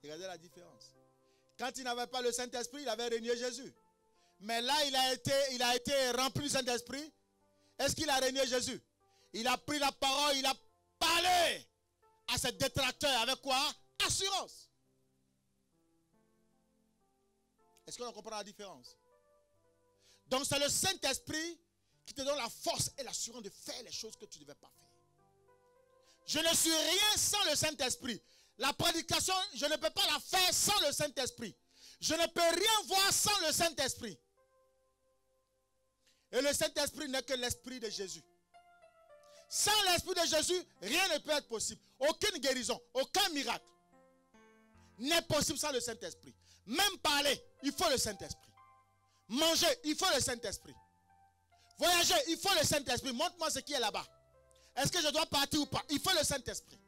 Speaker 1: Regardez la différence. Quand il n'avait pas le Saint-Esprit, il avait régné Jésus. Mais là, il a été rempli du Saint-Esprit. Est-ce qu'il a régné Jésus? Il a pris la parole, il a parlé à ses détracteurs avec quoi? Assurance. Est-ce qu'on comprend la différence? Donc c'est le Saint-Esprit qui te donne la force et l'assurance de faire les choses que tu ne devais pas faire. Je ne suis rien sans le Saint-Esprit. La prédication, je ne peux pas la faire sans le Saint-Esprit. Je ne peux rien voir sans le Saint-Esprit. Et le Saint-Esprit n'est que l'Esprit de Jésus. Sans l'Esprit de Jésus, rien ne peut être possible. Aucune guérison, aucun miracle n'est possible sans le Saint-Esprit. Même parler, il faut le Saint-Esprit. Manger, il faut le Saint-Esprit. Voyager, il faut le Saint-Esprit. Montre-moi ce qui est là-bas. Est-ce que je dois partir ou pas? Il faut le Saint-Esprit.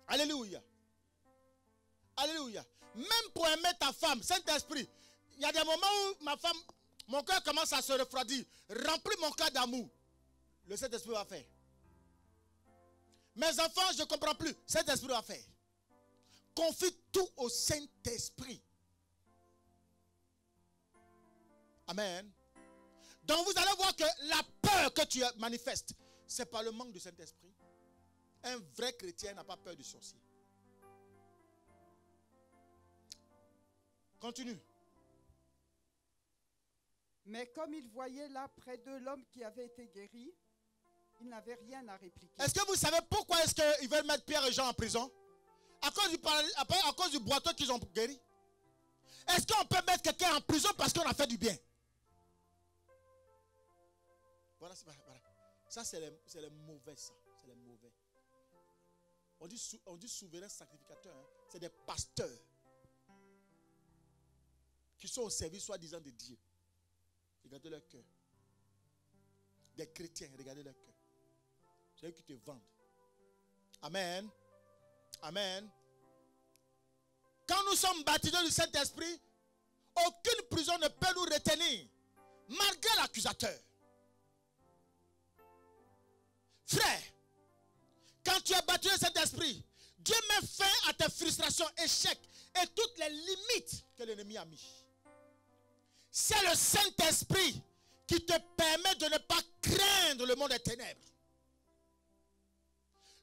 Speaker 1: Alléluia. Alléluia. Même pour aimer ta femme, Saint-Esprit, il y a des moments où ma femme, mon cœur commence à se refroidir. Remplis mon cœur d'amour. Le Saint-Esprit va faire. Mes enfants, je ne comprends plus. Saint-Esprit va faire. Confie tout au Saint-Esprit. Amen. Donc vous allez voir que la peur que tu manifestes, c'est pas le manque du Saint-Esprit. Un vrai chrétien n'a pas peur du sorcier. Continue.
Speaker 2: mais comme ils voyaient là près d'eux l'homme qui avait été guéri, ils n'avaient rien à répliquer.
Speaker 1: Est-ce que vous savez pourquoi est-ce qu'ils veulent mettre Pierre et Jean en prison? À cause du boiteux qu'ils ont guéri. Est-ce qu'on peut mettre quelqu'un en prison parce qu'on a fait du bien? Voilà. Ça, c'est les mauvais, ça. C'est les mauvais. On dit souverain sacrificateur. Hein. C'est des pasteurs qui sont au service, soi-disant, de Dieu. Regardez leur cœur. Des chrétiens, regardez leur cœur. C'est eux qui te vendent. Amen. Amen. Quand nous sommes baptisés du Saint-Esprit, aucune prison ne peut nous retenir, malgré l'accusateur. Frère, quand tu es baptisé du Saint-Esprit, Dieu met fin à tes frustrations, échecs et toutes les limites que l'ennemi a mis. C'est le Saint-Esprit qui te permet de ne pas craindre le monde des ténèbres.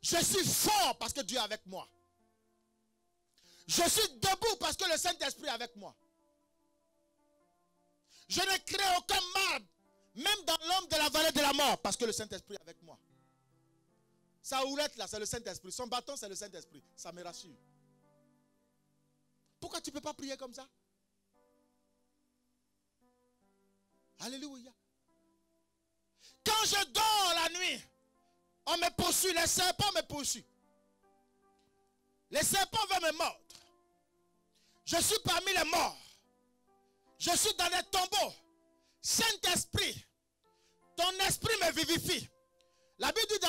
Speaker 1: Je suis fort parce que Dieu est avec moi. Je suis debout parce que le Saint-Esprit est avec moi. Je ne crains aucun mal, même dans l'homme de la vallée de la mort, parce que le Saint-Esprit est avec moi. Sa houlette là, c'est le Saint-Esprit. Son bâton, c'est le Saint-Esprit. Ça me rassure. Pourquoi tu ne peux pas prier comme ça? Alléluia. Quand je dors la nuit, on me poursuit, les serpents me poursuivent. Les serpents veulent me mordre. Je suis parmi les morts. Je suis dans les tombeaux. Saint-Esprit, ton esprit me vivifie. La Bible dit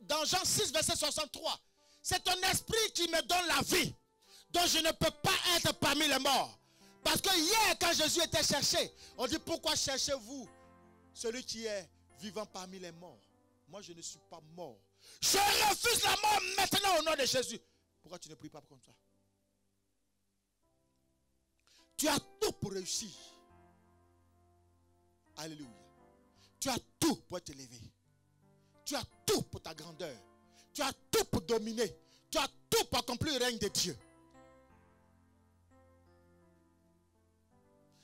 Speaker 1: dans Jean 6, verset 63, c'est ton esprit qui me donne la vie. Donc je ne peux pas être parmi les morts. Parce que hier, quand Jésus était cherché, on dit, pourquoi cherchez-vous celui qui est vivant parmi les morts? Moi, je ne suis pas mort. Je refuse la mort maintenant au nom de Jésus. Pourquoi tu ne pries pas comme ça? Tu as tout pour réussir. Alléluia. Tu as tout pour être élevé. Tu as tout pour ta grandeur. Tu as tout pour dominer. Tu as tout pour accomplir le règne de Dieu.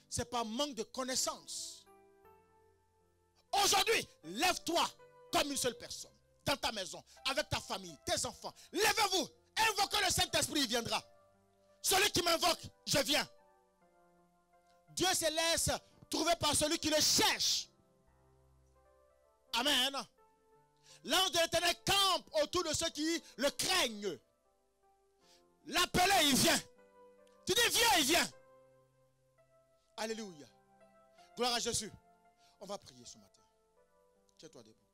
Speaker 1: C'est par manque de connaissance. Aujourd'hui, lève-toi comme une seule personne. Dans ta maison, avec ta famille, tes enfants. Lèvez-vous. Invoquez le Saint-Esprit, il viendra. Celui qui m'invoque, je viens. Dieu se laisse trouver par celui qui le cherche. Amen. L'ange de l'Éternel campe autour de ceux qui le craignent. L'appeler, il vient. Tu dis, viens, il vient. Alléluia. Gloire à Jésus. On va prier ce matin. Tiens-toi debout.